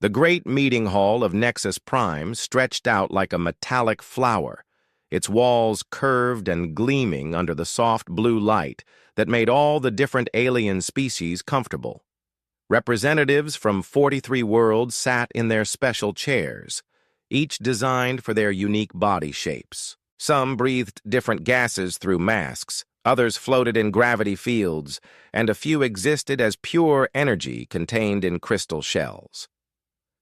The great meeting hall of Nexus Prime stretched out like a metallic flower, its walls curved and gleaming under the soft blue light that made all the different alien species comfortable. Representatives from 43 worlds sat in their special chairs, each designed for their unique body shapes. Some breathed different gases through masks, others floated in gravity fields, and a few existed as pure energy contained in crystal shells.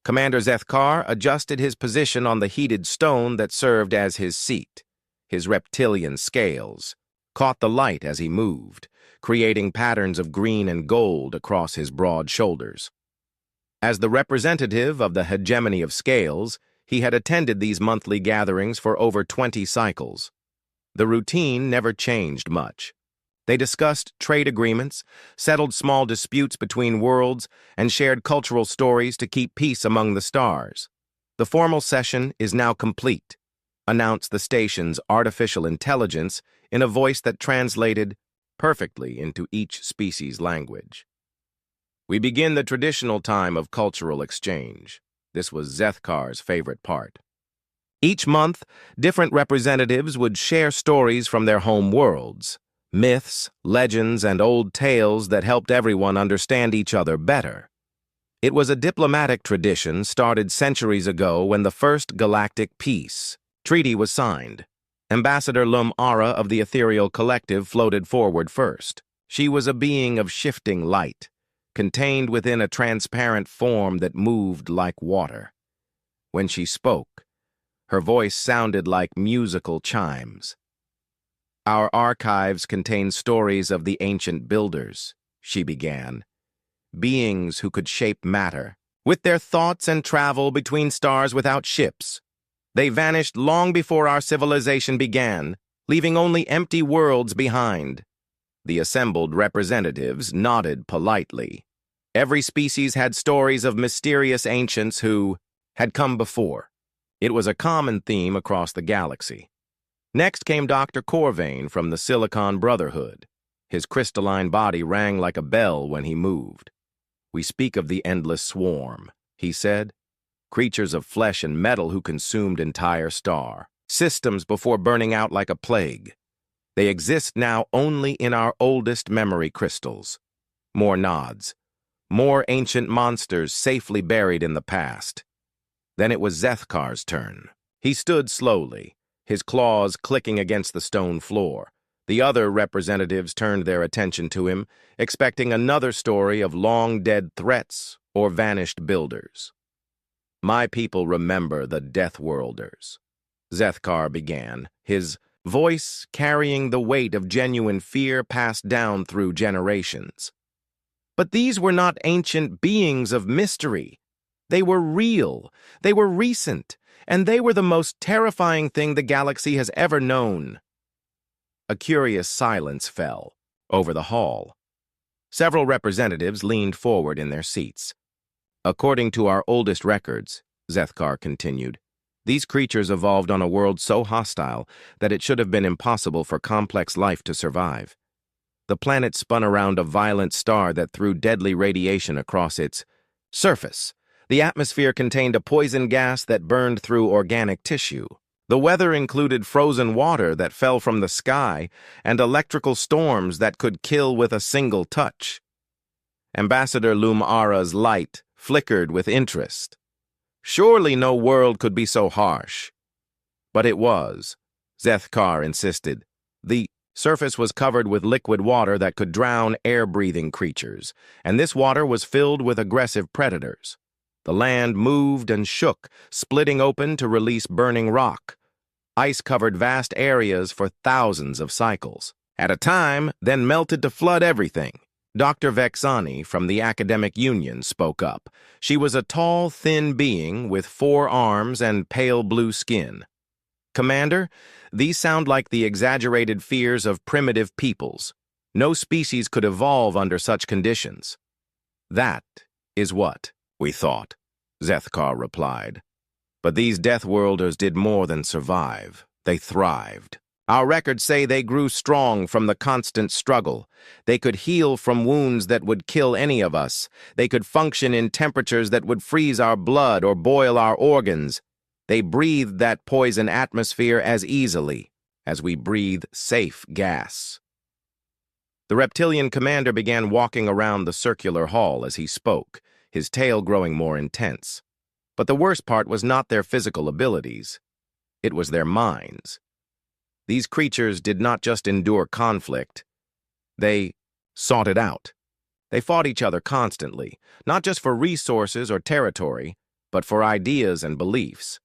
Commander Zethkar adjusted his position on the heated stone that served as his seat. His reptilian scales caught the light as he moved, creating patterns of green and gold across his broad shoulders. As the representative of the hegemony of scales, he had attended these monthly gatherings for over 20 cycles. The routine never changed much. They discussed trade agreements, settled small disputes between worlds, and shared cultural stories to keep peace among the stars. The formal session is now complete, announced the station's artificial intelligence in a voice that translated perfectly into each species' language. We begin the traditional time of cultural exchange. This was Zethkar's favorite part. Each month, different representatives would share stories from their home worlds, myths, legends, and old tales that helped everyone understand each other better. It was a diplomatic tradition started centuries ago when the first galactic peace treaty was signed. Ambassador Lum Ara of the Ethereal Collective floated forward first. She was a being of shifting light, contained within a transparent form that moved like water. When she spoke, her voice sounded like musical chimes. Our archives contain stories of the ancient builders, she began, beings who could shape matter. With their thoughts and travel between stars without ships, they vanished long before our civilization began, leaving only empty worlds behind. The assembled representatives nodded politely. Every species had stories of mysterious ancients who had come before. It was a common theme across the galaxy. Next came Dr. Corvain from the Silicon Brotherhood. His crystalline body rang like a bell when he moved. We speak of the endless swarm, he said. Creatures of flesh and metal who consumed entire star. Systems before burning out like a plague. They exist now only in our oldest memory crystals. More nods. More ancient monsters safely buried in the past. Then it was Zethkar's turn. He stood slowly, his claws clicking against the stone floor. The other representatives turned their attention to him, expecting another story of long-dead threats or vanished builders. My people remember the Death Worlders, Zethkar began, his voice carrying the weight of genuine fear passed down through generations. But these were not ancient beings of mystery. They were real, they were recent, and they were the most terrifying thing the galaxy has ever known. A curious silence fell over the hall. Several representatives leaned forward in their seats. According to our oldest records, Zethkar continued, these creatures evolved on a world so hostile that it should have been impossible for complex life to survive. The planet spun around a violent star that threw deadly radiation across its surface. The atmosphere contained a poison gas that burned through organic tissue. The weather included frozen water that fell from the sky and electrical storms that could kill with a single touch. Ambassador Lum Ara's light flickered with interest. Surely no world could be so harsh. But it was, Zethkar insisted. The surface was covered with liquid water that could drown air-breathing creatures, and this water was filled with aggressive predators. The land moved and shook, splitting open to release burning rock. Ice covered vast areas for thousands of cycles. At a time, then melted to flood everything. Dr. Vexani from the Academic Union spoke up. She was a tall, thin being with 4 arms and pale blue skin. Commander, these sound like the exaggerated fears of primitive peoples. No species could evolve under such conditions. That is what we thought, Zethkar replied. But these Death Worlders did more than survive. They thrived. Our records say they grew strong from the constant struggle. They could heal from wounds that would kill any of us. They could function in temperatures that would freeze our blood or boil our organs. They breathed that poison atmosphere as easily as we breathe safe gas. The reptilian commander began walking around the circular hall as he spoke, his tale growing more intense. But the worst part was not their physical abilities. It was their minds. These creatures did not just endure conflict. They sought it out. They fought each other constantly, not just for resources or territory, but for ideas and beliefs.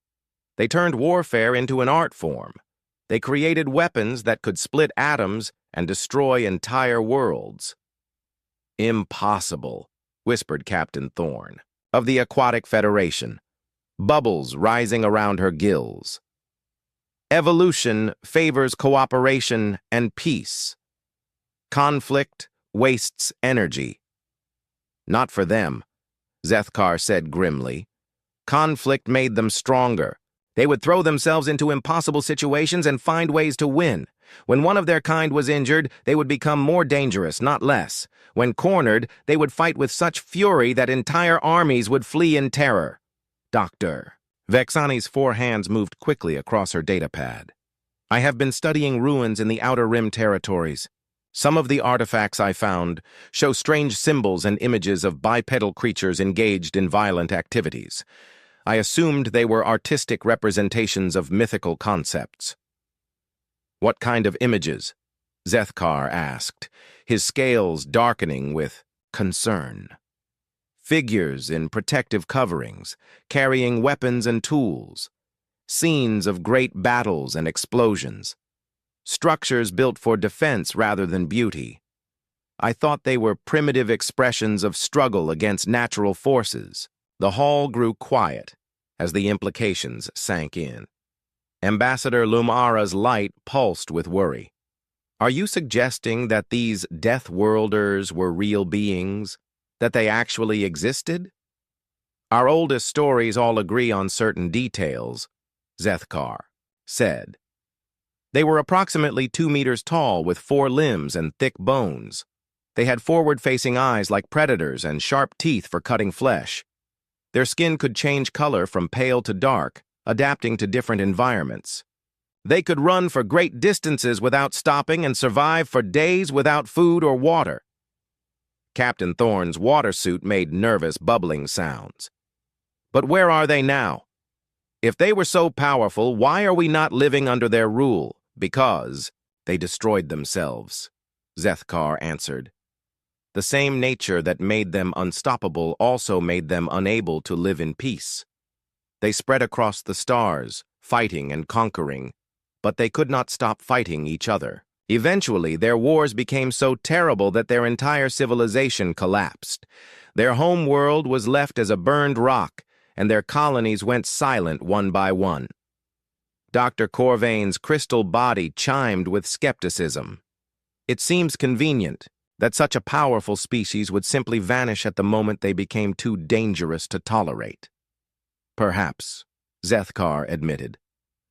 They turned warfare into an art form. They created weapons that could split atoms and destroy entire worlds. "Impossible," whispered Captain Thorne, of the Aquatic Federation, bubbles rising around her gills. "Evolution favors cooperation and peace. Conflict wastes energy." "Not for them," Zethkar said grimly. "Conflict made them stronger. They would throw themselves into impossible situations and find ways to win. When one of their kind was injured, they would become more dangerous, not less. When cornered, they would fight with such fury that entire armies would flee in terror." "Doctor." Vexani's 4 hands moved quickly across her datapad. "I have been studying ruins in the Outer Rim territories. Some of the artifacts I found show strange symbols and images of bipedal creatures engaged in violent activities. I assumed they were artistic representations of mythical concepts." "What kind of images?" Zethkar asked, his scales darkening with concern. "Figures in protective coverings, carrying weapons and tools. Scenes of great battles and explosions. Structures built for defense rather than beauty. I thought they were primitive expressions of struggle against natural forces." The hall grew quiet as the implications sank in. Ambassador Lumara's light pulsed with worry. "Are you suggesting that these Death Worlders were real beings? That they actually existed?" "Our oldest stories all agree on certain details," Zethkar said. "They were approximately 2 meters tall with 4 limbs and thick bones. They had forward-facing eyes like predators and sharp teeth for cutting flesh. Their skin could change color from pale to dark, adapting to different environments. They could run for great distances without stopping and survive for days without food or water." Captain Thorne's water suit made nervous, bubbling sounds. "But where are they now? If they were so powerful, why are we not living under their rule?" "Because they destroyed themselves," Zethkar answered. "The same nature that made them unstoppable also made them unable to live in peace. They spread across the stars, fighting and conquering, but they could not stop fighting each other. Eventually, their wars became so terrible that their entire civilization collapsed. Their home world was left as a burned rock, and their colonies went silent one by one." Dr. Corvain's crystal body chimed with skepticism. "It seems convenient that such a powerful species would simply vanish at the moment they became too dangerous to tolerate." "Perhaps," Zethkar admitted.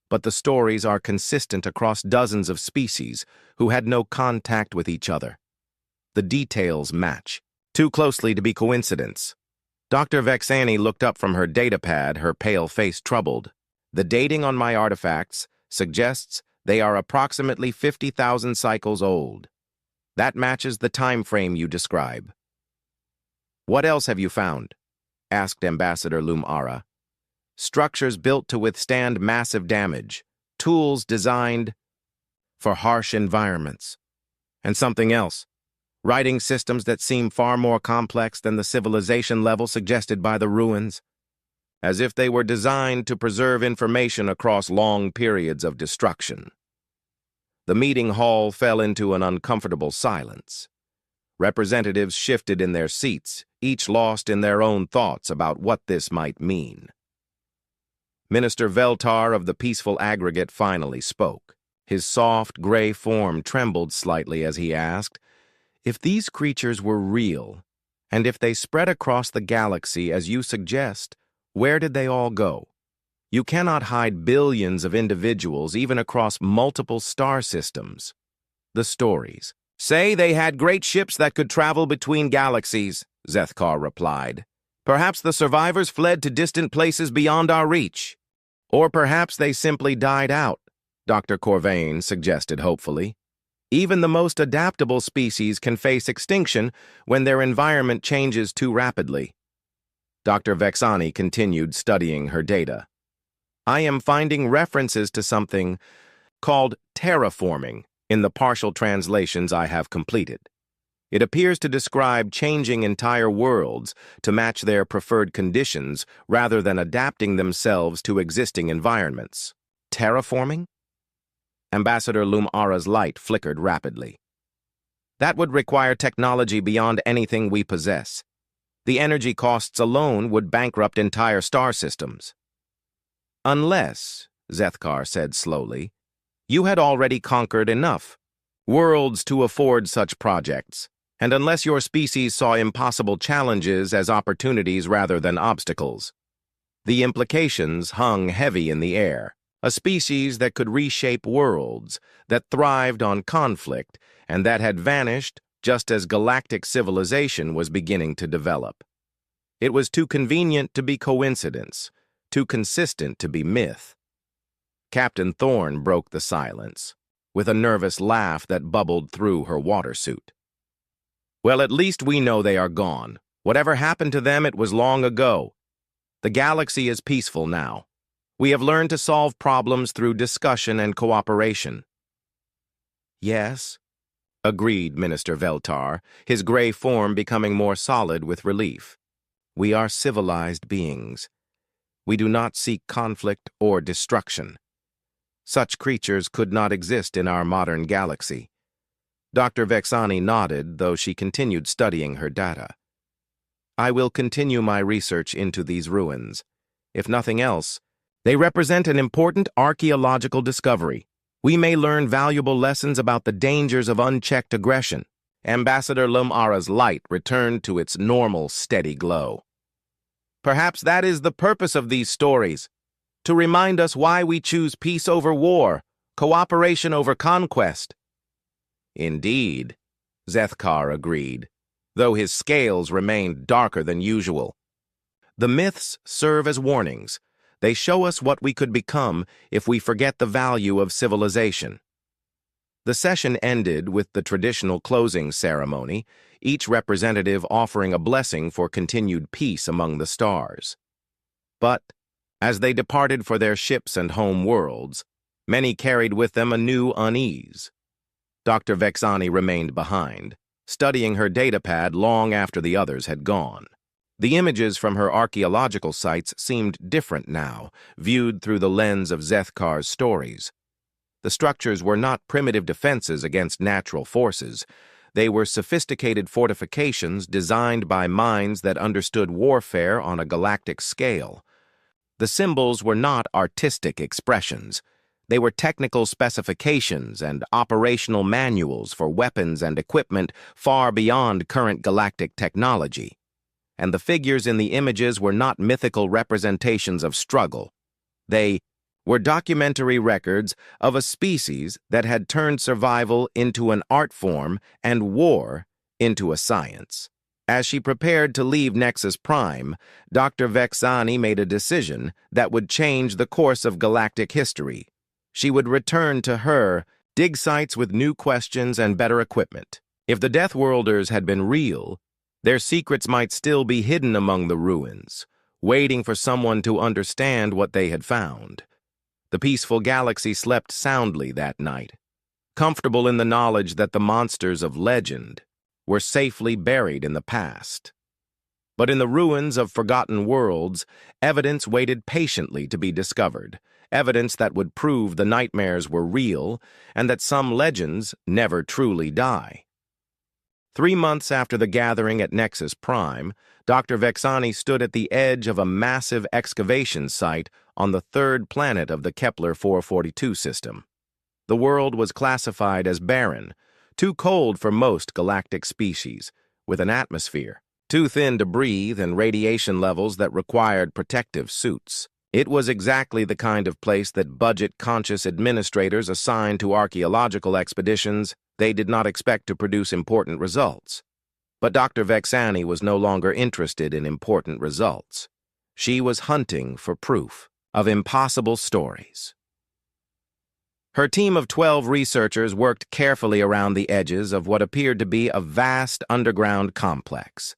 "But the stories are consistent across dozens of species who had no contact with each other. The details match, too closely to be coincidence." Dr. Vexani looked up from her datapad, her pale face troubled. "The dating on my artifacts suggests they are approximately 50,000 cycles old. That matches the time frame you describe." "What else have you found?" asked Ambassador Lumara. "Structures built to withstand massive damage, tools designed for harsh environments, and something else. Writing systems that seem far more complex than the civilization level suggested by the ruins, as if they were designed to preserve information across long periods of destruction." The meeting hall fell into an uncomfortable silence. Representatives shifted in their seats, each lost in their own thoughts about what this might mean. Minister Veltar of the Peaceful Aggregate finally spoke. His soft, gray form trembled slightly as he asked, "If these creatures were real, and if they spread across the galaxy as you suggest, where did they all go?" You cannot hide billions of individuals even across multiple star systems. The stories. Say they had great ships that could travel between galaxies, Zethkar replied. Perhaps the survivors fled to distant places beyond our reach. Or perhaps they simply died out, Dr. Corvain suggested hopefully. Even the most adaptable species can face extinction when their environment changes too rapidly. Dr. Vexani continued studying her data. I am finding references to something called terraforming in the partial translations I have completed. It appears to describe changing entire worlds to match their preferred conditions rather than adapting themselves to existing environments. Terraforming? Ambassador Lumara's light flickered rapidly. That would require technology beyond anything we possess. The energy costs alone would bankrupt entire star systems. Unless, Zethkar said slowly, you had already conquered enough worlds to afford such projects, and unless your species saw impossible challenges as opportunities rather than obstacles. The implications hung heavy in the air. A species that could reshape worlds, that thrived on conflict, and that had vanished just as galactic civilization was beginning to develop. It was too convenient to be coincidence, too consistent to be myth. Captain Thorne broke the silence, with a nervous laugh that bubbled through her water suit. Well, at least we know they are gone. Whatever happened to them, it was long ago. The galaxy is peaceful now. We have learned to solve problems through discussion and cooperation. Yes, agreed Minister Veltar, his gray form becoming more solid with relief. We are civilized beings. We do not seek conflict or destruction. Such creatures could not exist in our modern galaxy. Dr. Vexani nodded, though she continued studying her data. I will continue my research into these ruins. If nothing else, they represent an important archaeological discovery. We may learn valuable lessons about the dangers of unchecked aggression. Ambassador Lumara's light returned to its normal, steady glow. Perhaps that is the purpose of these stories, to remind us why we choose peace over war, cooperation over conquest. Indeed, Zethkar agreed, though his scales remained darker than usual. The myths serve as warnings. They show us what we could become if we forget the value of civilization. The session ended with the traditional closing ceremony, each representative offering a blessing for continued peace among the stars. But, as they departed for their ships and home worlds, many carried with them a new unease. Dr. Vexani remained behind, studying her datapad long after the others had gone. The images from her archaeological sites seemed different now, viewed through the lens of Zethkar's stories. The structures were not primitive defenses against natural forces. They were sophisticated fortifications designed by minds that understood warfare on a galactic scale. The symbols were not artistic expressions. They were technical specifications and operational manuals for weapons and equipment far beyond current galactic technology. And the figures in the images were not mythical representations of struggle. They were documentary records of a species that had turned survival into an art form and war into a science. As she prepared to leave Nexus Prime, Dr. Vexani made a decision that would change the course of galactic history. She would return to her dig sites with new questions and better equipment. If the Deathworlders had been real, their secrets might still be hidden among the ruins, waiting for someone to understand what they had found. The peaceful galaxy slept soundly that night, comfortable in the knowledge that the monsters of legend were safely buried in the past. But in the ruins of forgotten worlds, evidence waited patiently to be discovered, evidence that would prove the nightmares were real and that some legends never truly die. 3 months after the gathering at Nexus Prime, Dr. Vexani stood at the edge of a massive excavation site on the third planet of the Kepler 442 system. The world was classified as barren, too cold for most galactic species, with an atmosphere too thin to breathe and radiation levels that required protective suits. It was exactly the kind of place that budget-conscious administrators assign to archaeological expeditions they did not expect to produce important results. But Dr. Vexani was no longer interested in important results. She was hunting for proof of impossible stories. Her team of 12 researchers worked carefully around the edges of what appeared to be a vast underground complex.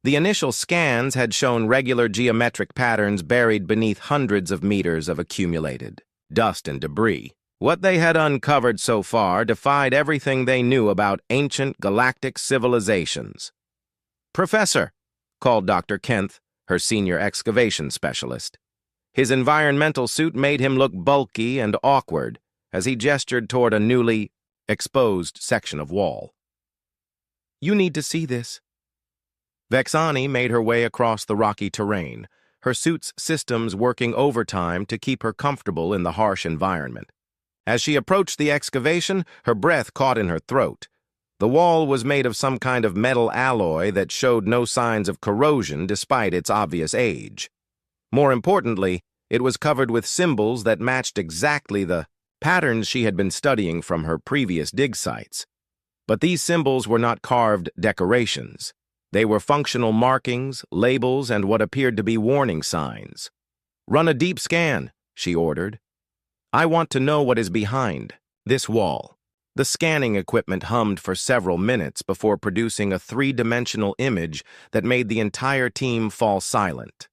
The initial scans had shown regular geometric patterns buried beneath hundreds of meters of accumulated dust and debris. What they had uncovered so far defied everything they knew about ancient galactic civilizations. "Professor," called Dr. Kent, her senior excavation specialist. His environmental suit made him look bulky and awkward as he gestured toward a newly exposed section of wall. "You need to see this." Vexani made her way across the rocky terrain, her suit's systems working overtime to keep her comfortable in the harsh environment. As she approached the excavation, her breath caught in her throat. The wall was made of some kind of metal alloy that showed no signs of corrosion despite its obvious age. More importantly, it was covered with symbols that matched exactly the patterns she had been studying from her previous dig sites. But these symbols were not carved decorations. They were functional markings, labels, and what appeared to be warning signs. "Run a deep scan," she ordered. "I want to know what is behind this wall." The scanning equipment hummed for several minutes before producing a three-dimensional image that made the entire team fall silent.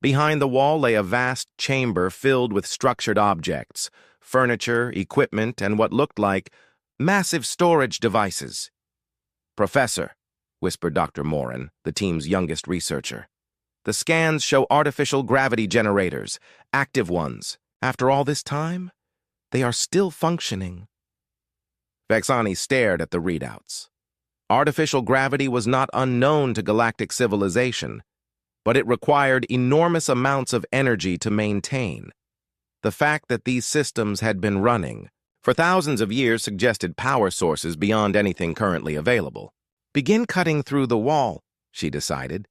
Behind the wall lay a vast chamber filled with structured objects, furniture, equipment, and what looked like massive storage devices. "Professor," whispered Dr. Morin, the team's youngest researcher, "the scans show artificial gravity generators, active ones. After all this time, they are still functioning." Vexani stared at the readouts. Artificial gravity was not unknown to galactic civilization, but it required enormous amounts of energy to maintain. The fact that these systems had been running for thousands of years suggested power sources beyond anything currently available. "Begin cutting through the wall," she decided.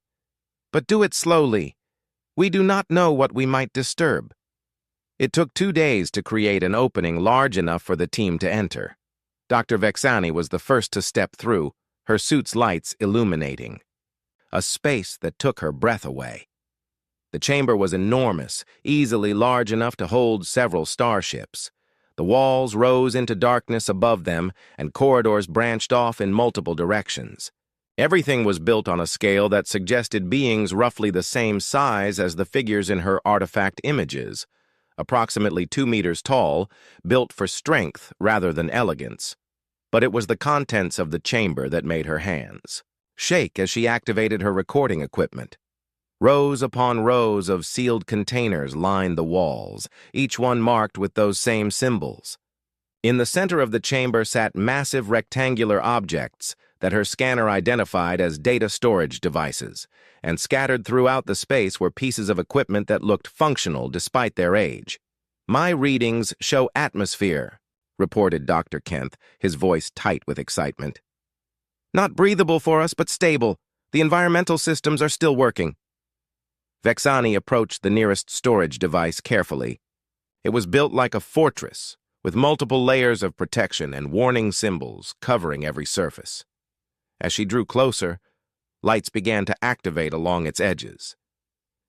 "But do it slowly. We do not know what we might disturb." It took 2 days to create an opening large enough for the team to enter. Dr. Vexani was the first to step through, her suit's lights illuminating. A space that took her breath away. The chamber was enormous, easily large enough to hold several starships. The walls rose into darkness above them, and corridors branched off in multiple directions. Everything was built on a scale that suggested beings roughly the same size as the figures in her artifact images, approximately 2 meters tall, built for strength rather than elegance. But it was the contents of the chamber that made her hands shake as she activated her recording equipment. Rows upon rows of sealed containers lined the walls, each one marked with those same symbols. In the center of the chamber sat massive rectangular objects that her scanner identified as data storage devices, and scattered throughout the space were pieces of equipment that looked functional despite their age. "My readings show atmosphere," reported Dr. Kent, his voice tight with excitement. "Not breathable for us, but stable. The environmental systems are still working." Vexani approached the nearest storage device carefully. It was built like a fortress, with multiple layers of protection and warning symbols covering every surface. As she drew closer, lights began to activate along its edges.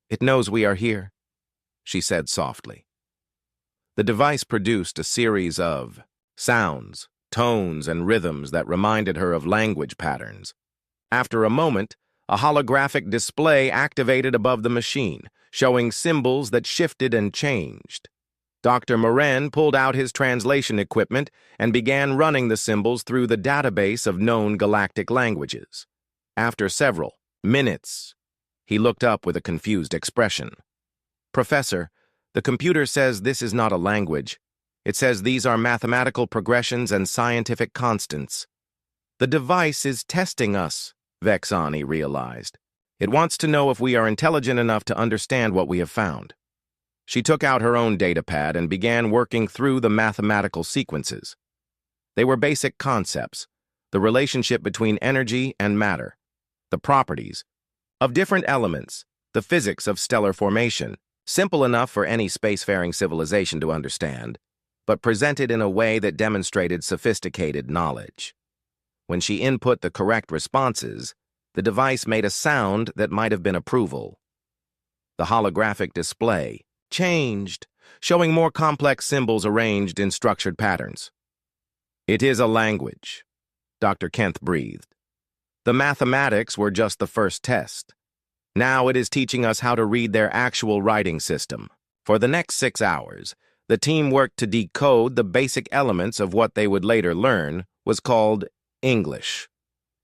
"It knows we are here," she said softly. The device produced a series of sounds, tones, and rhythms that reminded her of language patterns. After a moment, a holographic display activated above the machine, showing symbols that shifted and changed. Dr. Morin pulled out his translation equipment and began running the symbols through the database of known galactic languages. After several minutes, he looked up with a confused expression. "Professor, the computer says this is not a language. It says these are mathematical progressions and scientific constants." "The device is testing us," Vexani realized. "It wants to know if we are intelligent enough to understand what we have found." She took out her own datapad and began working through the mathematical sequences. They were basic concepts, the relationship between energy and matter, the properties of different elements, the physics of stellar formation, Simple enough for any spacefaring civilization to understand, but presented in a way that demonstrated sophisticated knowledge. When she input the correct responses, the device made a sound that might have been approval. The holographic display changed, showing more complex symbols arranged in structured patterns. "It is a language," Dr. Kent breathed. "The mathematics were just the first test. Now it is teaching us how to read their actual writing system." For the next 6 hours, the team worked to decode the basic elements of what they would later learn was called English.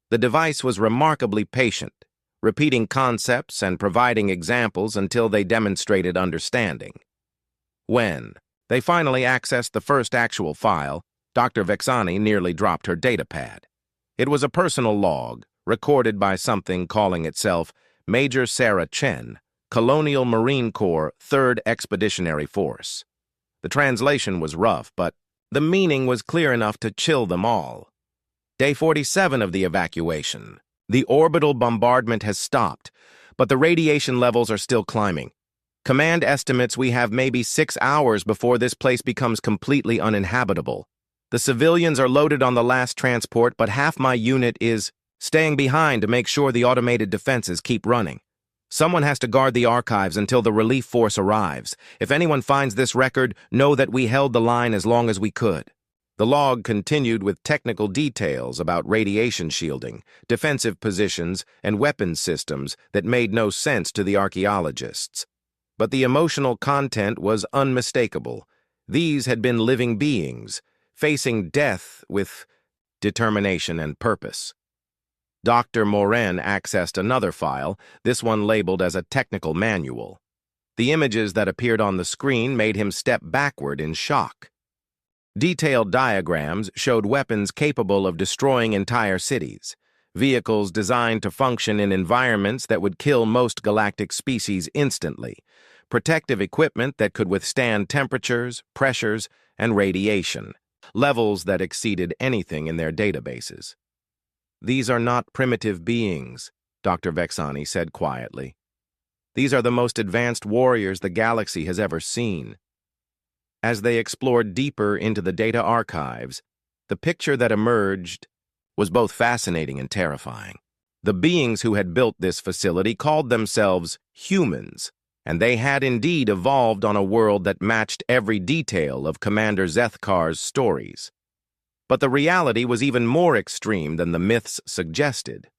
The device was remarkably patient, repeating concepts and providing examples until they demonstrated understanding. When they finally accessed the first actual file, Dr. Vexani nearly dropped her datapad. It was a personal log, recorded by something calling itself Major Sarah Chen, Colonial Marine Corps 3rd Expeditionary Force. The translation was rough, but the meaning was clear enough to chill them all. Day 47 of the evacuation. The orbital bombardment has stopped, but the radiation levels are still climbing. Command estimates we have maybe 6 hours before this place becomes completely uninhabitable. The civilians are loaded on the last transport, but half my unit is staying behind to make sure the automated defenses keep running. Someone has to guard the archives until the relief force arrives. If anyone finds this record, know that we held the line as long as we could. The log continued with technical details about radiation shielding, defensive positions, and weapons systems that made no sense to the archaeologists. But the emotional content was unmistakable. These had been living beings, facing death with determination and purpose. Dr. Morin accessed another file, this one labeled as a technical manual. The images that appeared on the screen made him step backward in shock. Detailed diagrams showed weapons capable of destroying entire cities, vehicles designed to function in environments that would kill most galactic species instantly, protective equipment that could withstand temperatures, pressures, and radiation, levels that exceeded anything in their databases. "These are not primitive beings," Dr. Vexani said quietly. "These are the most advanced warriors the galaxy has ever seen." As they explored deeper into the data archives, the picture that emerged was both fascinating and terrifying. The beings who had built this facility called themselves humans, and they had indeed evolved on a world that matched every detail of Commander Zethkar's stories. But the reality was even more extreme than the myths suggested.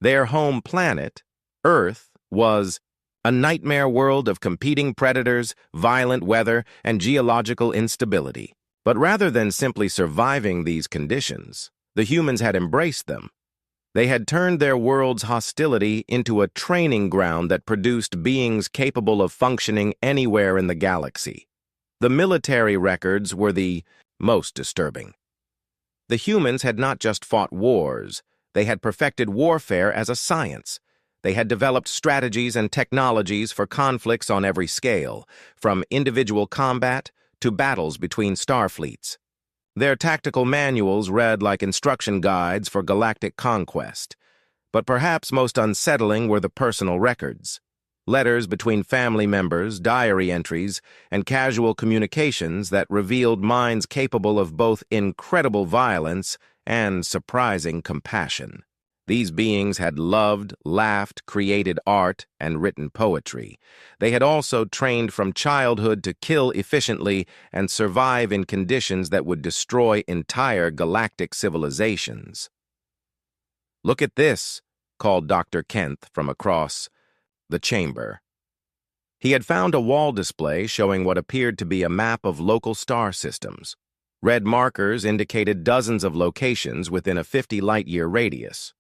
Their home planet, Earth, was a nightmare world of competing predators, violent weather, and geological instability. But rather than simply surviving these conditions, the humans had embraced them. They had turned their world's hostility into a training ground that produced beings capable of functioning anywhere in the galaxy. The military records were the most disturbing. The humans had not just fought wars, they had perfected warfare as a science. They had developed strategies and technologies for conflicts on every scale, from individual combat to battles between starfleets. Their tactical manuals read like instruction guides for galactic conquest. But perhaps most unsettling were the personal records. Letters between family members, diary entries, and casual communications that revealed minds capable of both incredible violence and surprising compassion. These beings had loved, laughed, created art, and written poetry. They had also trained from childhood to kill efficiently and survive in conditions that would destroy entire galactic civilizations. "Look at this," called Dr. Kent from across the chamber. He had found a wall display showing what appeared to be a map of local star systems. Red markers indicated dozens of locations within a 50 light-year radius.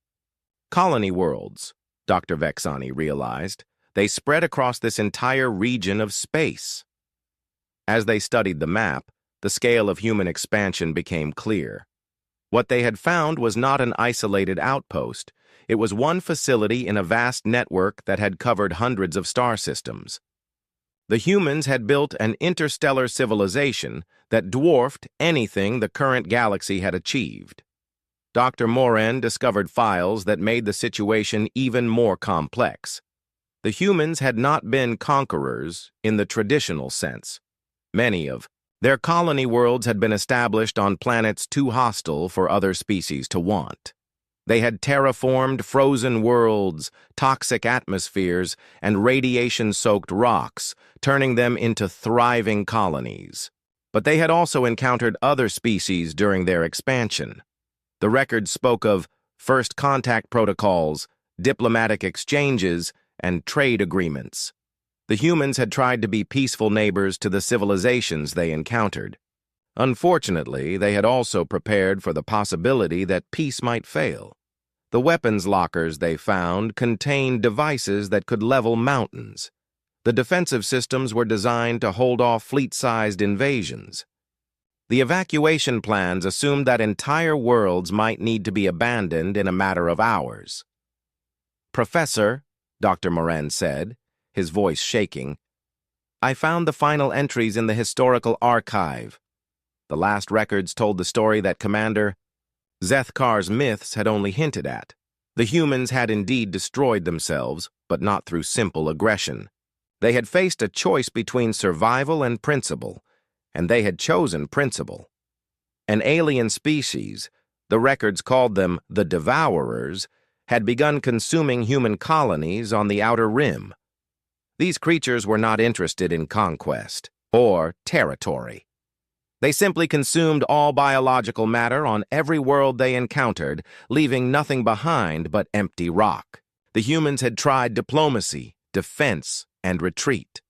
Colony worlds, Dr. Vexani realized. They spread across this entire region of space. As they studied the map, the scale of human expansion became clear. What they had found was not an isolated outpost. It was one facility in a vast network that had covered hundreds of star systems. The humans had built an interstellar civilization that dwarfed anything the current galaxy had achieved. Dr. Morin discovered files that made the situation even more complex. The humans had not been conquerors in the traditional sense. Many of their colony worlds had been established on planets too hostile for other species to want. They had terraformed frozen worlds, toxic atmospheres, and radiation-soaked rocks, turning them into thriving colonies. But they had also encountered other species during their expansion. The records spoke of first contact protocols, diplomatic exchanges, and trade agreements. The humans had tried to be peaceful neighbors to the civilizations they encountered. Unfortunately, they had also prepared for the possibility that peace might fail. The weapons lockers they found contained devices that could level mountains. The defensive systems were designed to hold off fleet-sized invasions. The evacuation plans assumed that entire worlds might need to be abandoned in a matter of hours. "Professor," Dr. Moran said, his voice shaking, "I found the final entries in the historical archive. The last records told the story that Commander Zethkar's myths had only hinted at. The humans had indeed destroyed themselves, but not through simple aggression. They had faced a choice between survival and principle, and they had chosen principle. An alien species, the records called them the Devourers, had begun consuming human colonies on the outer rim. These creatures were not interested in conquest or territory. They simply consumed all biological matter on every world they encountered, leaving nothing behind but empty rock. The humans had tried diplomacy, defense, and retreat.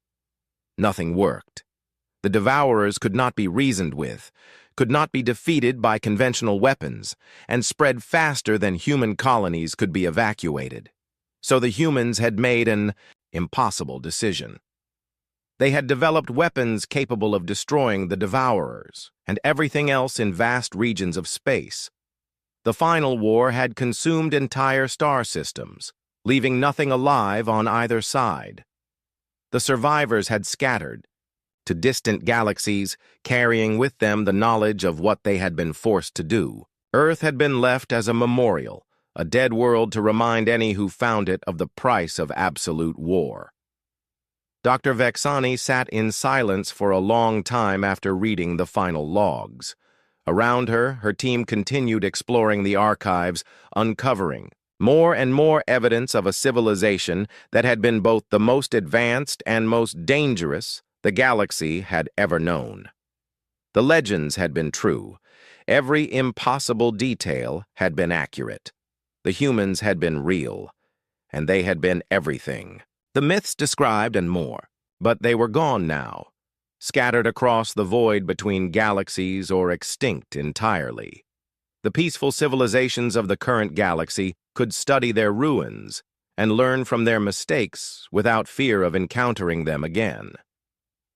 Nothing worked. The Devourers could not be reasoned with, could not be defeated by conventional weapons, and spread faster than human colonies could be evacuated. So the humans had made an impossible decision. They had developed weapons capable of destroying the Devourers and everything else in vast regions of space. The final war had consumed entire star systems, leaving nothing alive on either side. The survivors had scattered to distant galaxies, carrying with them the knowledge of what they had been forced to do. Earth had been left as a memorial, a dead world to remind any who found it of the price of absolute war. Dr. Vexani sat in silence for a long time after reading the final logs. Around her, her team continued exploring the archives, uncovering more and more evidence of a civilization that had been both the most advanced and most dangerous the galaxy had ever known. The legends had been true. Every impossible detail had been accurate. The humans had been real, and they had been everything. The myths described and more, but they were gone now, scattered across the void between galaxies or extinct entirely. The peaceful civilizations of the current galaxy could study their ruins and learn from their mistakes without fear of encountering them again.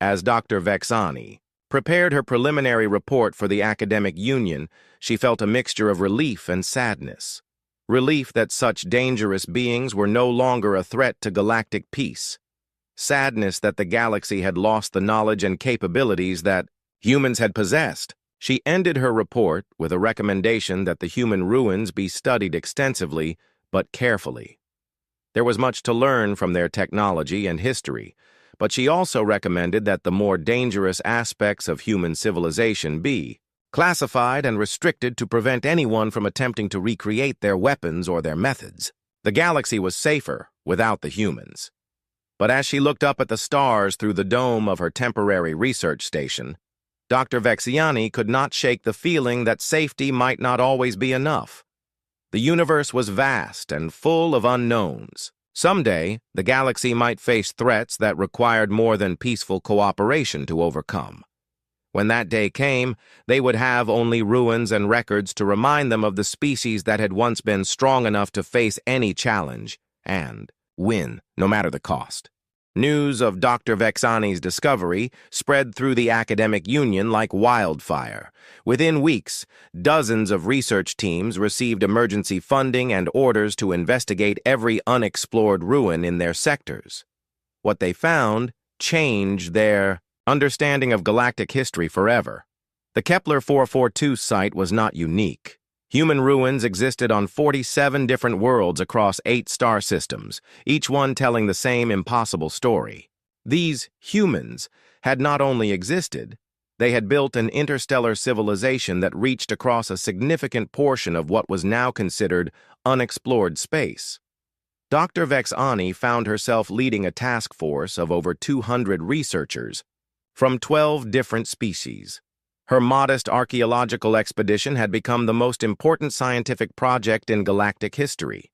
As Dr. Vexani prepared her preliminary report for the academic union, she felt a mixture of relief and sadness. Relief that such dangerous beings were no longer a threat to galactic peace. Sadness that the galaxy had lost the knowledge and capabilities that humans had possessed. She ended her report with a recommendation that the human ruins be studied extensively but carefully. There was much to learn from their technology and history, but she also recommended that the more dangerous aspects of human civilization be classified and restricted to prevent anyone from attempting to recreate their weapons or their methods. The galaxy was safer without the humans. But as she looked up at the stars through the dome of her temporary research station, Dr. Vexiani could not shake the feeling that safety might not always be enough. The universe was vast and full of unknowns. Someday, the galaxy might face threats that required more than peaceful cooperation to overcome. When that day came, they would have only ruins and records to remind them of the species that had once been strong enough to face any challenge and win, no matter the cost. News of Dr. Vexani's discovery spread through the academic union like wildfire. Within weeks, dozens of research teams received emergency funding and orders to investigate every unexplored ruin in their sectors. What they found changed their understanding of galactic history forever. The Kepler 442 site was not unique. Human ruins existed on 47 different worlds across 8 star systems, each one telling the same impossible story. These humans had not only existed, they had built an interstellar civilization that reached across a significant portion of what was now considered unexplored space. Dr. Vexani found herself leading a task force of over 200 researchers from 12 different species. Her modest archaeological expedition had become the most important scientific project in galactic history,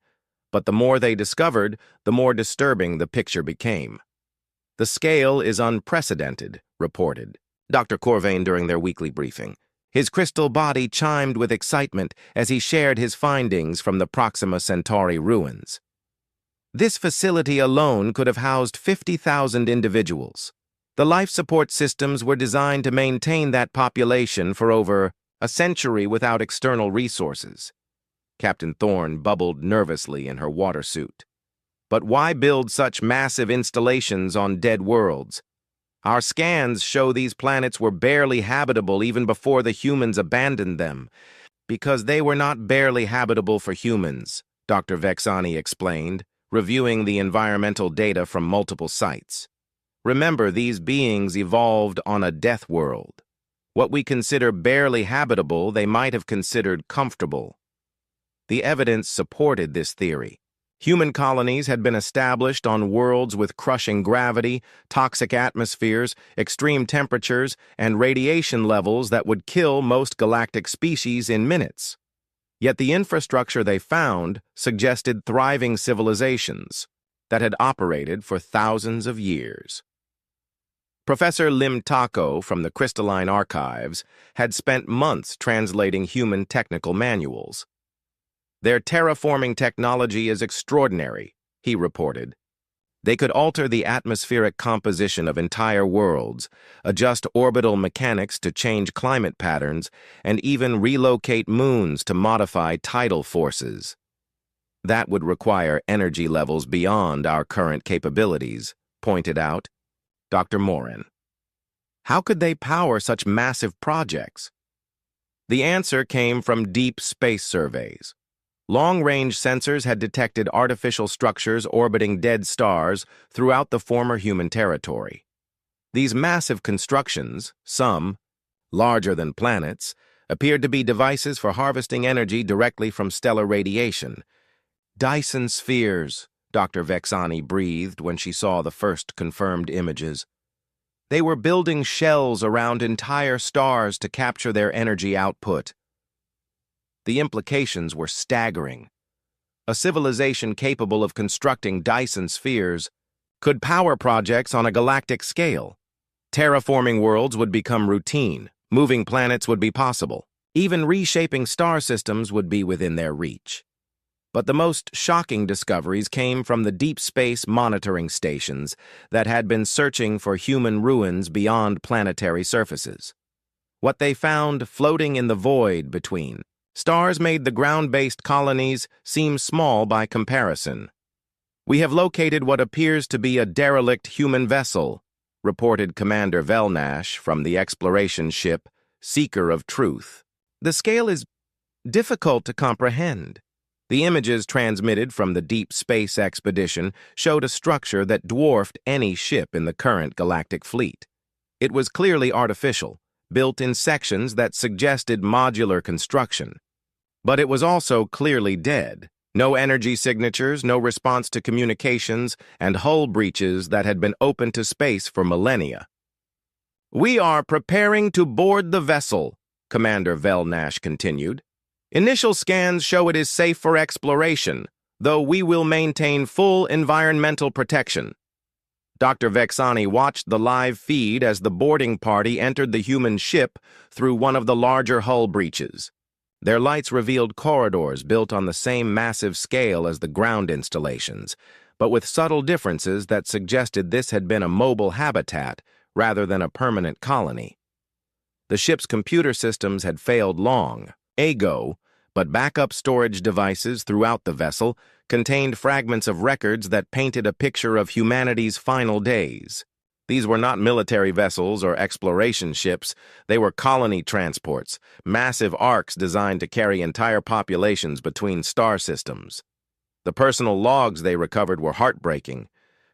but the more they discovered, the more disturbing the picture became. "The scale is unprecedented," reported Dr. Corvain during their weekly briefing. His crystal body chimed with excitement as he shared his findings from the Proxima Centauri ruins. This facility alone could have housed 50,000 individuals. The life support systems were designed to maintain that population for over a century without external resources. Captain Thorne bubbled nervously in her water suit. But why build such massive installations on dead worlds? Our scans show these planets were barely habitable even before the humans abandoned them. Because they were not barely habitable for humans, Dr. Vexani explained, reviewing the environmental data from multiple sites. Remember, these beings evolved on a death world. What we consider barely habitable, they might have considered comfortable. The evidence supported this theory. Human colonies had been established on worlds with crushing gravity, toxic atmospheres, extreme temperatures, and radiation levels that would kill most galactic species in minutes. Yet the infrastructure they found suggested thriving civilizations that had operated for thousands of years. Professor Lim Taco from the Crystalline Archives had spent months translating human technical manuals. "Their terraforming technology is extraordinary," he reported. They could alter the atmospheric composition of entire worlds, adjust orbital mechanics to change climate patterns, and even relocate moons to modify tidal forces. That would require energy levels beyond our current capabilities, pointed out Dr. Morin. How could they power such massive projects? The answer came from deep space surveys. Long-range sensors had detected artificial structures orbiting dead stars throughout the former human territory. These massive constructions, some larger than planets, appeared to be devices for harvesting energy directly from stellar radiation. "Dyson spheres," Dr. Vexani breathed when she saw the first confirmed images. They were building shells around entire stars to capture their energy output. The implications were staggering. A civilization capable of constructing Dyson spheres could power projects on a galactic scale. Terraforming worlds would become routine, moving planets would be possible. Even reshaping star systems would be within their reach. But the most shocking discoveries came from the deep space monitoring stations that had been searching for human ruins beyond planetary surfaces. What they found floating in the void between stars made the ground-based colonies seem small by comparison. "We have located what appears to be a derelict human vessel," reported Commander Velnash from the exploration ship Seeker of Truth. "The scale is difficult to comprehend." The images transmitted from the deep space expedition showed a structure that dwarfed any ship in the current galactic fleet. It was clearly artificial, built in sections that suggested modular construction. But it was also clearly dead. No energy signatures, no response to communications, and hull breaches that had been open to space for millennia. "We are preparing to board the vessel," Commander Velnash continued. "Initial scans show it is safe for exploration, though we will maintain full environmental protection." Dr. Vexani watched the live feed as the boarding party entered the human ship through one of the larger hull breaches. Their lights revealed corridors built on the same massive scale as the ground installations, but with subtle differences that suggested this had been a mobile habitat rather than a permanent colony. The ship's computer systems had failed long ago, but backup storage devices throughout the vessel contained fragments of records that painted a picture of humanity's final days. These were not military vessels or exploration ships. They were colony transports, massive arcs designed to carry entire populations between star systems. The personal logs they recovered were heartbreaking.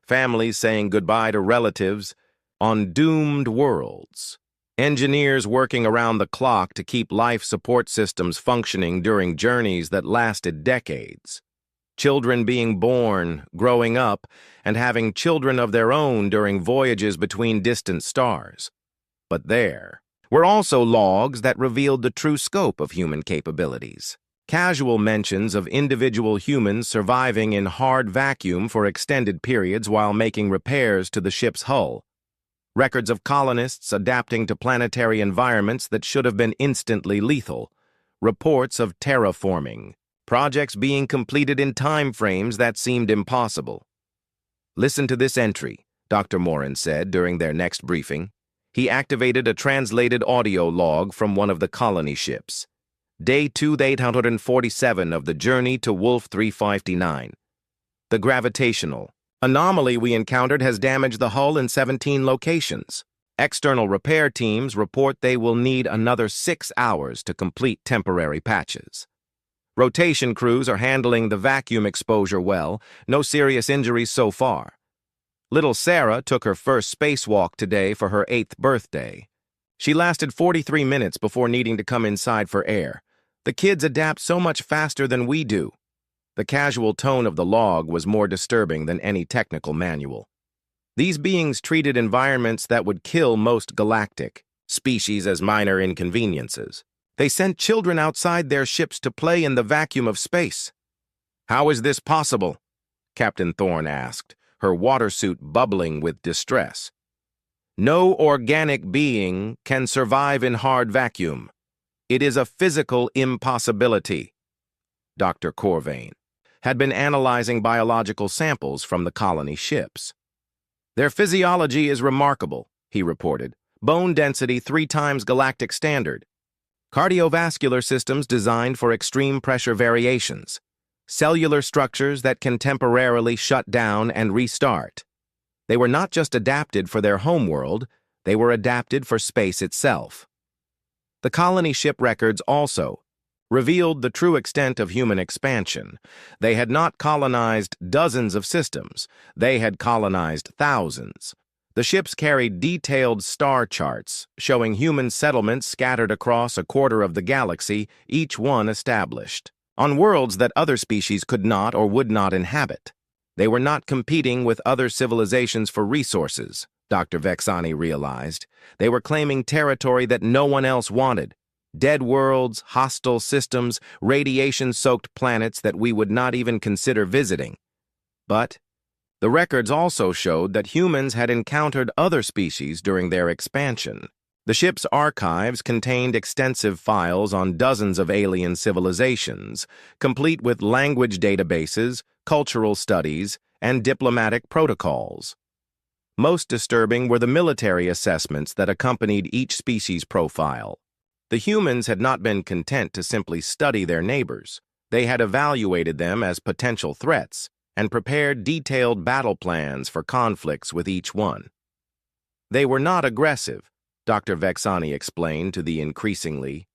Families saying goodbye to relatives on doomed worlds. Engineers working around the clock to keep life support systems functioning during journeys that lasted decades. Children being born, growing up, and having children of their own during voyages between distant stars. But there were also logs that revealed the true scope of human capabilities. Casual mentions of individual humans surviving in hard vacuum for extended periods while making repairs to the ship's hull. Records of colonists adapting to planetary environments that should have been instantly lethal. Reports of terraforming. Projects being completed in time frames that seemed impossible. "Listen to this entry," Dr. Morin said during their next briefing. He activated a translated audio log from one of the colony ships. Day 2847 of the journey to Wolf 359. The gravitational anomaly we encountered has damaged the hull in 17 locations. External repair teams report they will need another 6 hours to complete temporary patches. Rotation crews are handling the vacuum exposure well, no serious injuries so far. Little Sarah took her first spacewalk today for her 8th birthday. She lasted 43 minutes before needing to come inside for air. The kids adapt so much faster than we do. The casual tone of the log was more disturbing than any technical manual. These beings treated environments that would kill most galactic species as minor inconveniences. They sent children outside their ships to play in the vacuum of space. "How is this possible?" Captain Thorne asked, her water suit bubbling with distress. "No organic being can survive in hard vacuum. It is a physical impossibility." Dr. Corvain had been analyzing biological samples from the colony ships. "Their physiology is remarkable," he reported. "Bone density 3 times galactic standard. Cardiovascular systems designed for extreme pressure variations. Cellular structures that can temporarily shut down and restart. They were not just adapted for their homeworld, they were adapted for space itself." The colony ship records also revealed the true extent of human expansion. They had not colonized dozens of systems, they had colonized thousands. The ships carried detailed star charts showing human settlements scattered across a quarter of the galaxy, each one established, on worlds that other species could not or would not inhabit. They were not competing with other civilizations for resources, Dr. Vexani realized. They were claiming territory that no one else wanted. Dead worlds, hostile systems, radiation-soaked planets that we would not even consider visiting. But the records also showed that humans had encountered other species during their expansion. The ship's archives contained extensive files on dozens of alien civilizations, complete with language databases, cultural studies, and diplomatic protocols. Most disturbing were the military assessments that accompanied each species profile. The humans had not been content to simply study their neighbors. They had evaluated them as potential threats and prepared detailed battle plans for conflicts with each one. They were not aggressive, Dr. Vexani explained to the increasingly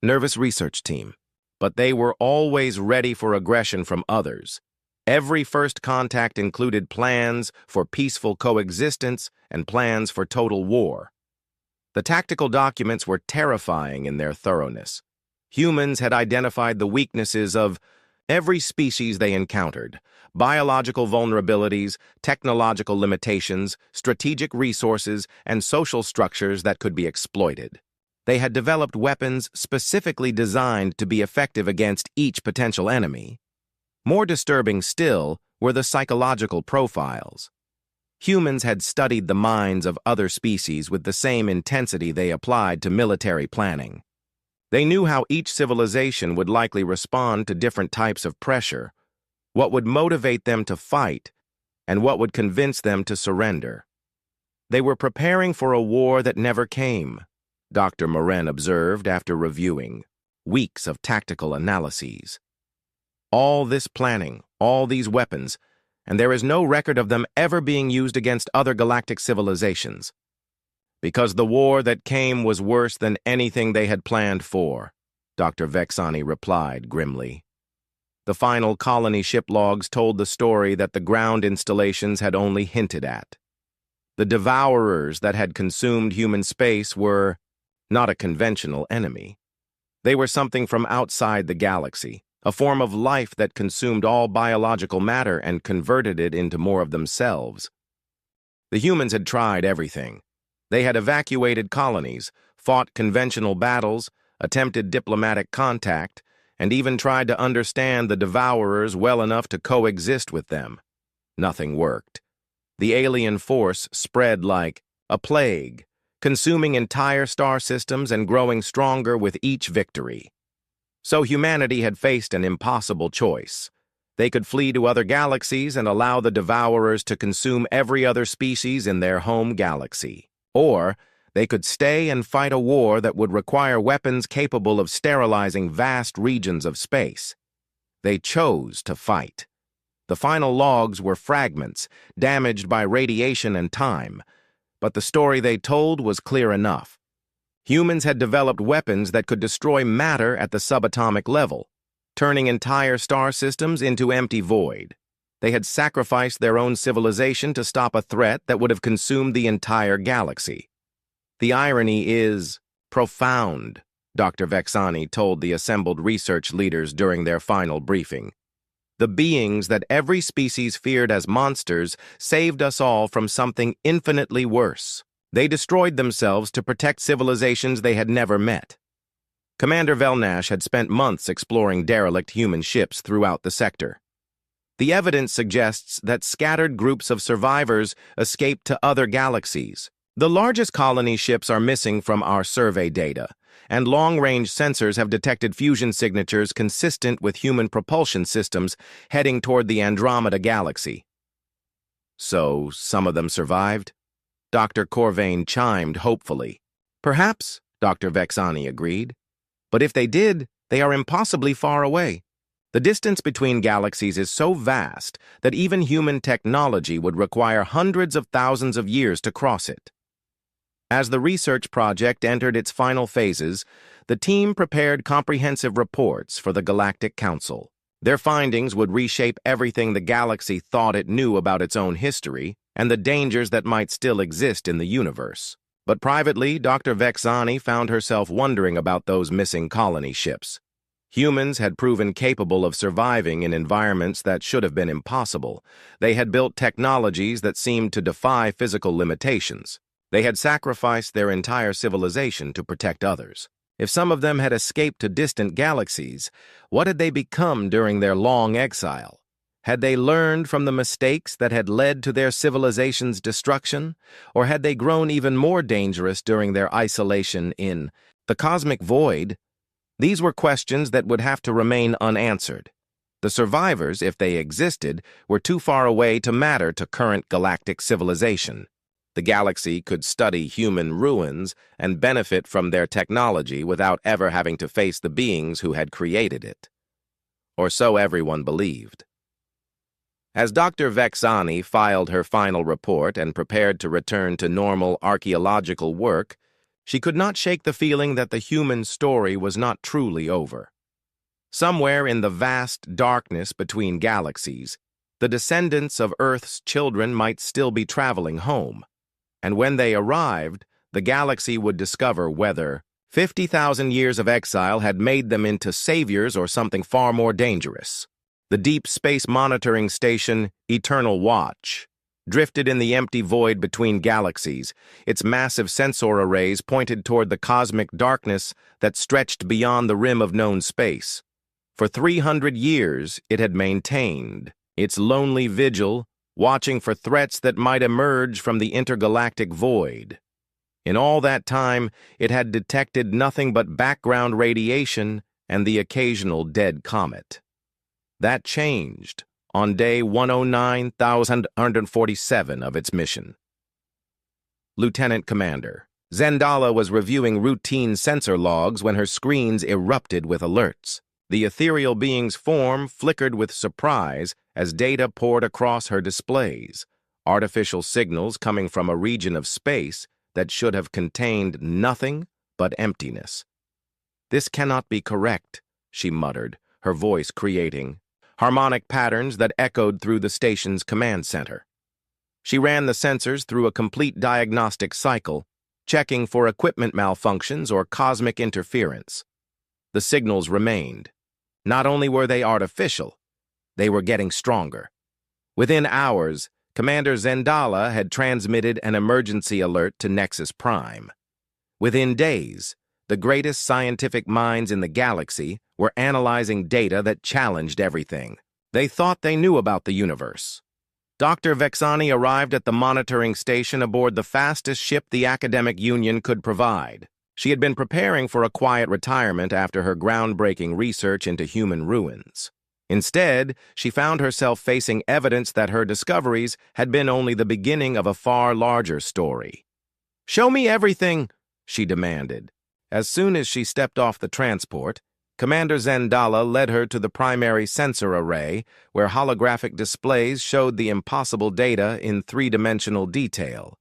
nervous research team, but they were always ready for aggression from others. Every first contact included plans for peaceful coexistence and plans for total war. The tactical documents were terrifying in their thoroughness. Humans had identified the weaknesses of every species they encountered: biological vulnerabilities, technological limitations, strategic resources, and social structures that could be exploited. They had developed weapons specifically designed to be effective against each potential enemy. More disturbing still were the psychological profiles. Humans had studied the minds of other species with the same intensity they applied to military planning. They knew how each civilization would likely respond to different types of pressure, what would motivate them to fight, and what would convince them to surrender. They were preparing for a war that never came, Dr. Morin observed after reviewing weeks of tactical analyses. All this planning, all these weapons, and there is no record of them ever being used against other galactic civilizations. Because the war that came was worse than anything they had planned for, Dr. Vexani replied grimly. The final colony ship logs told the story that the ground installations had only hinted at. The devourers that had consumed human space were not a conventional enemy. They were something from outside the galaxy, a form of life that consumed all biological matter and converted it into more of themselves. The humans had tried everything. They had evacuated colonies, fought conventional battles, attempted diplomatic contact, and even tried to understand the devourers well enough to coexist with them. Nothing worked. The alien force spread like a plague, consuming entire star systems and growing stronger with each victory. So humanity had faced an impossible choice. They could flee to other galaxies and allow the devourers to consume every other species in their home galaxy. Or they could stay and fight a war that would require weapons capable of sterilizing vast regions of space. They chose to fight. The final logs were fragments, damaged by radiation and time, but the story they told was clear enough. Humans had developed weapons that could destroy matter at the subatomic level, turning entire star systems into empty void. They had sacrificed their own civilization to stop a threat that would have consumed the entire galaxy. The irony is profound, Dr. Vexani told the assembled research leaders during their final briefing. The beings that every species feared as monsters saved us all from something infinitely worse. They destroyed themselves to protect civilizations they had never met. Commander Velnash had spent months exploring derelict human ships throughout the sector. The evidence suggests that scattered groups of survivors escaped to other galaxies. The largest colony ships are missing from our survey data, and long-range sensors have detected fusion signatures consistent with human propulsion systems heading toward the Andromeda galaxy. So, some of them survived? Dr. Corvain chimed hopefully. Perhaps, Dr. Vexani agreed. But if they did, they are impossibly far away. The distance between galaxies is so vast that even human technology would require hundreds of thousands of years to cross it. As the research project entered its final phases, the team prepared comprehensive reports for the Galactic Council. Their findings would reshape everything the galaxy thought it knew about its own history and the dangers that might still exist in the universe. But privately, Dr. Vexani found herself wondering about those missing colony ships. Humans had proven capable of surviving in environments that should have been impossible. They had built technologies that seemed to defy physical limitations. They had sacrificed their entire civilization to protect others. If some of them had escaped to distant galaxies, what had they become during their long exile? Had they learned from the mistakes that had led to their civilization's destruction, or had they grown even more dangerous during their isolation in the cosmic void? These were questions that would have to remain unanswered. The survivors, if they existed, were too far away to matter to current galactic civilization. The galaxy could study human ruins and benefit from their technology without ever having to face the beings who had created it. Or so everyone believed. As Dr. Vexani filed her final report and prepared to return to normal archaeological work, she could not shake the feeling that the human story was not truly over. Somewhere in the vast darkness between galaxies, the descendants of Earth's children might still be traveling home. And when they arrived, the galaxy would discover whether 50,000 years of exile had made them into saviors or something far more dangerous. The deep space monitoring station, Eternal Watch, drifted in the empty void between galaxies. Its massive sensor arrays pointed toward the cosmic darkness that stretched beyond the rim of known space. For 300 years, it had maintained its lonely vigil, watching for threats that might emerge from the intergalactic void. In all that time, it had detected nothing but background radiation and the occasional dead comet. That changed on day 109,147 of its mission. Lieutenant Commander, Zendala was reviewing routine sensor logs when her screens erupted with alerts. The ethereal being's form flickered with surprise as data poured across her displays, artificial signals coming from a region of space that should have contained nothing but emptiness. "This cannot be correct," she muttered, her voice creating harmonic patterns that echoed through the station's command center. She ran the sensors through a complete diagnostic cycle, checking for equipment malfunctions or cosmic interference. The signals remained. Not only were they artificial, they were getting stronger. Within hours, Commander Zendala had transmitted an emergency alert to Nexus Prime. Within days, the greatest scientific minds in the galaxy were analyzing data that challenged everything. They thought they knew about the universe. Dr. Vexani arrived at the monitoring station aboard the fastest ship the Academic Union could provide. She had been preparing for a quiet retirement after her groundbreaking research into human ruins. Instead, she found herself facing evidence that her discoveries had been only the beginning of a far larger story. "Show me everything," she demanded. As soon as she stepped off the transport, Commander Zendala led her to the primary sensor array, where holographic displays showed the impossible data in three-dimensional detail.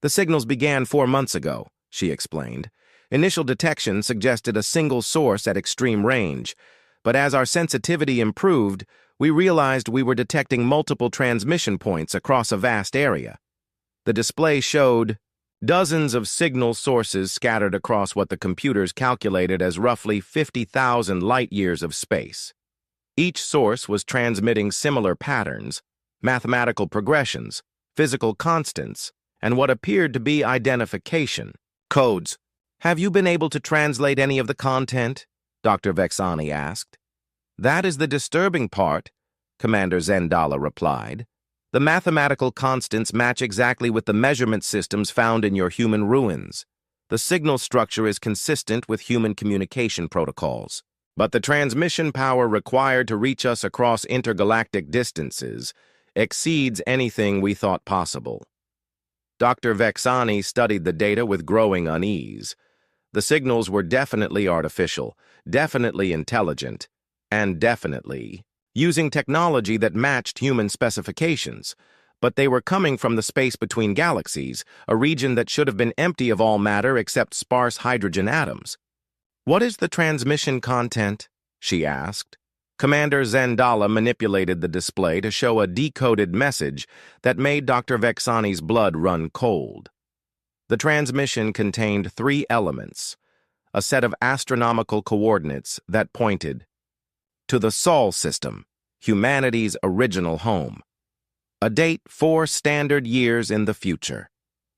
"The signals began 4 months ago," she explained. "Initial detection suggested a single source at extreme range, but as our sensitivity improved, we realized we were detecting multiple transmission points across a vast area. The display showed dozens of signal sources scattered across what the computers calculated as roughly 50,000 light-years of space. Each source was transmitting similar patterns, mathematical progressions, physical constants, and what appeared to be identification codes. "Have you been able to translate any of the content?" Dr. Vexani asked. "That is the disturbing part," Commander Zendala replied. "The mathematical constants match exactly with the measurement systems found in your human ruins. The signal structure is consistent with human communication protocols. But the transmission power required to reach us across intergalactic distances exceeds anything we thought possible." Dr. Vexani studied the data with growing unease. The signals were definitely artificial, definitely intelligent, and definitely using technology that matched human specifications, but they were coming from the space between galaxies, a region that should have been empty of all matter except sparse hydrogen atoms. "What is the transmission content?" she asked. Commander Zendala manipulated the display to show a decoded message that made Dr. Vexani's blood run cold. The transmission contained 3 elements, a set of astronomical coordinates that pointed to the Sol system, humanity's original home, a date 4 standard years in the future,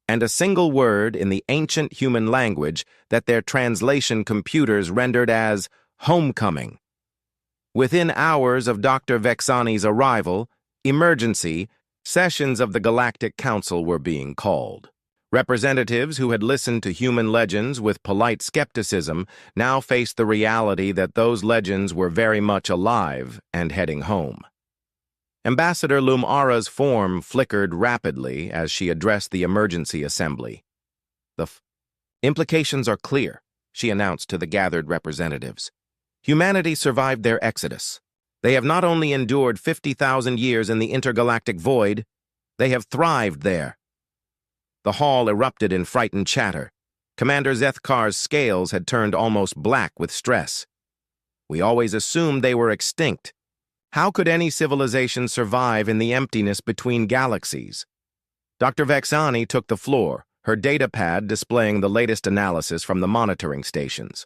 and a single word in the ancient human language that their translation computers rendered as homecoming. Within hours of Dr. Vexani's arrival, emergency sessions of the Galactic Council were being called. Representatives who had listened to human legends with polite skepticism now faced the reality that those legends were very much alive and heading home. Ambassador Lumara's form flickered rapidly as she addressed the emergency assembly. "The implications are clear," she announced to the gathered representatives. "Humanity survived their exodus. They have not only endured 50,000 years in the intergalactic void, they have thrived there." The hall erupted in frightened chatter. Commander Zethkar's scales had turned almost black with stress. "We always assumed they were extinct. How could any civilization survive in the emptiness between galaxies?" Dr. Vexani took the floor, her datapad displaying the latest analysis from the monitoring stations.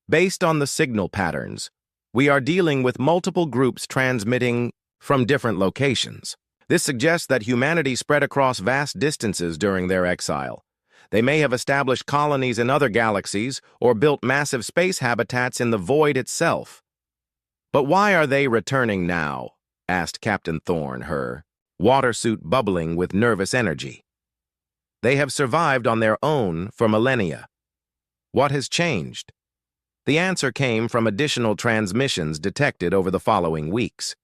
"Based on the signal patterns, we are dealing with multiple groups transmitting from different locations. This suggests that humanity spread across vast distances during their exile. They may have established colonies in other galaxies or built massive space habitats in the void itself." "But why are they returning now?" asked Captain Thorne, her water suit bubbling with nervous energy. "They have survived on their own for millennia. What has changed?" The answer came from additional transmissions detected over the following weeks.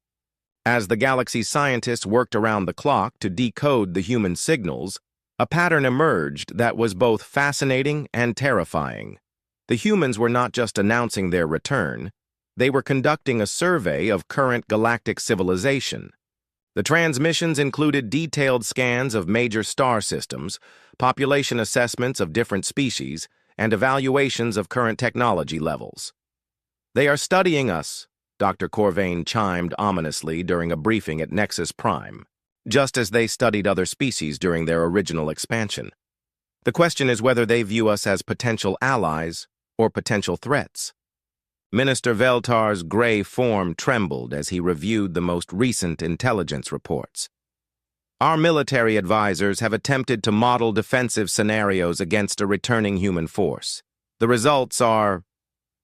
As the galaxy's scientists worked around the clock to decode the human signals, a pattern emerged that was both fascinating and terrifying. The humans were not just announcing their return, they were conducting a survey of current galactic civilization. The transmissions included detailed scans of major star systems, population assessments of different species, and evaluations of current technology levels. "They are studying us," Dr. Corvain chimed ominously during a briefing at Nexus Prime, just as they studied other species during their original expansion. "The question is whether they view us as potential allies or potential threats." Minister Veltar's gray form trembled as he reviewed the most recent intelligence reports. "Our military advisors have attempted to model defensive scenarios against a returning human force. The results are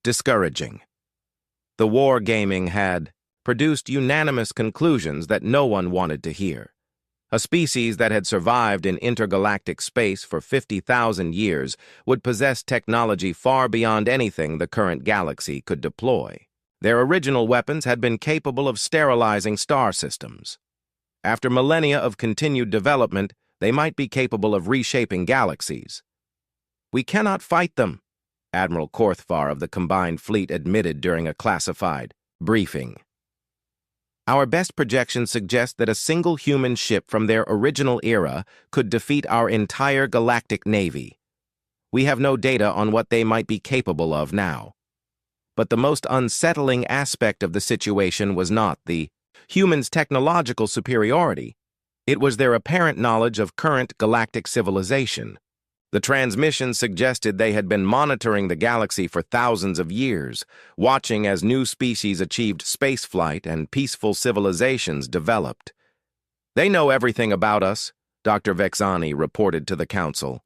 discouraging. The wargaming had produced unanimous conclusions that no one wanted to hear. A species that had survived in intergalactic space for 50,000 years would possess technology far beyond anything the current galaxy could deploy. Their original weapons had been capable of sterilizing star systems. After millennia of continued development, they might be capable of reshaping galaxies. "We cannot fight them," Admiral Korthvar of the Combined Fleet admitted during a classified briefing. "Our best projections suggest that a single human ship from their original era could defeat our entire galactic navy. We have no data on what they might be capable of now. But the most unsettling aspect of the situation was not the humans' technological superiority. It was their apparent knowledge of current galactic civilization. The transmission suggested they had been monitoring the galaxy for thousands of years, watching as new species achieved spaceflight and peaceful civilizations developed. "They know everything about us," Dr. Vexani reported to the Council.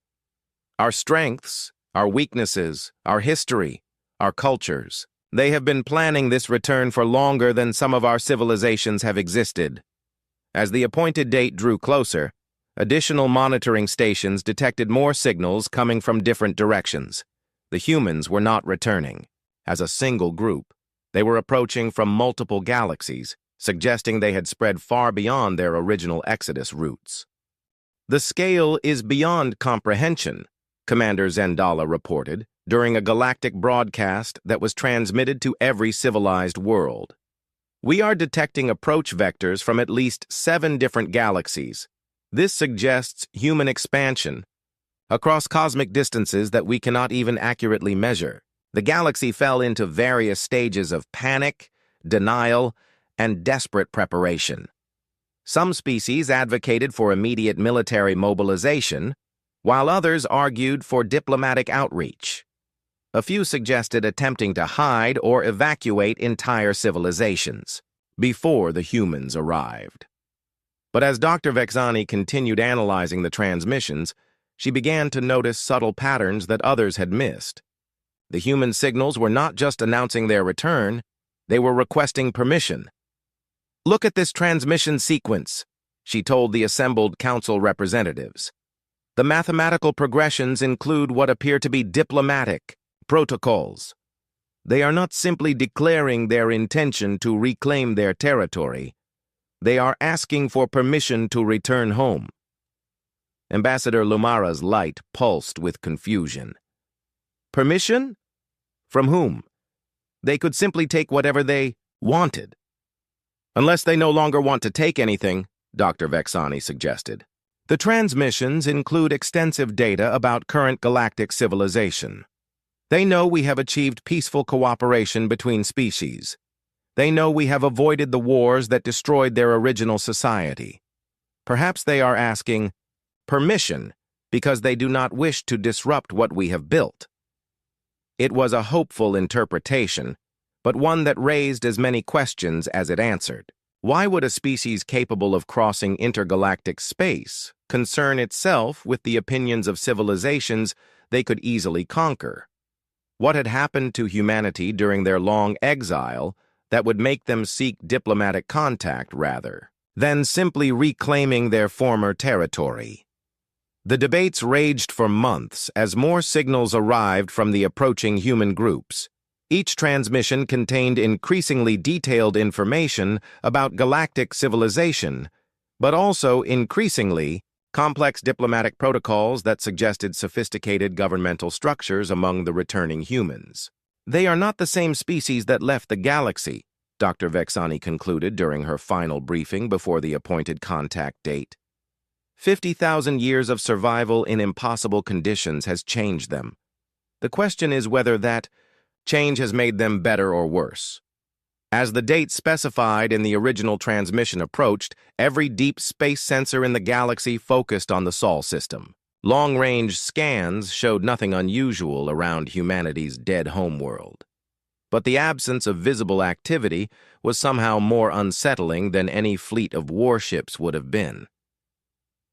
"Our strengths, our weaknesses, our history, our cultures. They have been planning this return for longer than some of our civilizations have existed." As the appointed date drew closer, additional monitoring stations detected more signals coming from different directions. The humans were not returning as a single group. They were approaching from multiple galaxies, suggesting they had spread far beyond their original exodus routes. "The scale is beyond comprehension," Commander Zendala reported during a galactic broadcast that was transmitted to every civilized world. "We are detecting approach vectors from at least 7 different galaxies. This suggests human expansion across cosmic distances that we cannot even accurately measure." The galaxy fell into various stages of panic, denial, and desperate preparation. Some species advocated for immediate military mobilization, while others argued for diplomatic outreach. A few suggested attempting to hide or evacuate entire civilizations before the humans arrived. But as Dr. Vexani continued analyzing the transmissions, she began to notice subtle patterns that others had missed. The human signals were not just announcing their return, they were requesting permission. "Look at this transmission sequence," she told the assembled council representatives. "The mathematical progressions include what appear to be diplomatic protocols. They are not simply declaring their intention to reclaim their territory. They are asking for permission to return home." Ambassador Lumara's light pulsed with confusion. "Permission? From whom? They could simply take whatever they wanted." "Unless they no longer want to take anything," Dr. Vexani suggested. "The transmissions include extensive data about current galactic civilization. They know we have achieved peaceful cooperation between species. They know we have avoided the wars that destroyed their original society. Perhaps they are asking permission because they do not wish to disrupt what we have built." It was a hopeful interpretation, but one that raised as many questions as it answered. Why would a species capable of crossing intergalactic space concern itself with the opinions of civilizations they could easily conquer? What had happened to humanity during their long exile that would make them seek diplomatic contact rather than simply reclaiming their former territory? The debates raged for months as more signals arrived from the approaching human groups. Each transmission contained increasingly detailed information about galactic civilization, but also increasingly complex diplomatic protocols that suggested sophisticated governmental structures among the returning humans. "They are not the same species that left the galaxy," Dr. Vexani concluded during her final briefing before the appointed contact date. 50,000 years of survival in impossible conditions has changed them. The question is whether that change has made them better or worse. As the date specified in the original transmission approached, every deep space sensor in the galaxy focused on the Sol system. Long-range scans showed nothing unusual around humanity's dead homeworld. But the absence of visible activity was somehow more unsettling than any fleet of warships would have been.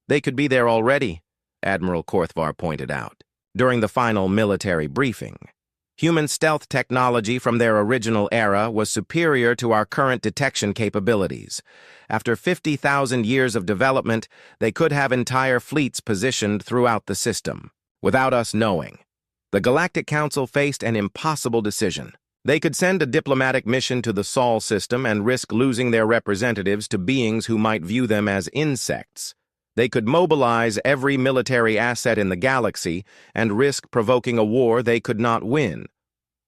They could be there already, Admiral Korthvar pointed out, during the final military briefing. Human stealth technology from their original era was superior to our current detection capabilities. After 50,000 years of development, they could have entire fleets positioned throughout the system, without us knowing. The Galactic Council faced an impossible decision. They could send a diplomatic mission to the Sol system and risk losing their representatives to beings who might view them as insects. They could mobilize every military asset in the galaxy and risk provoking a war they could not win.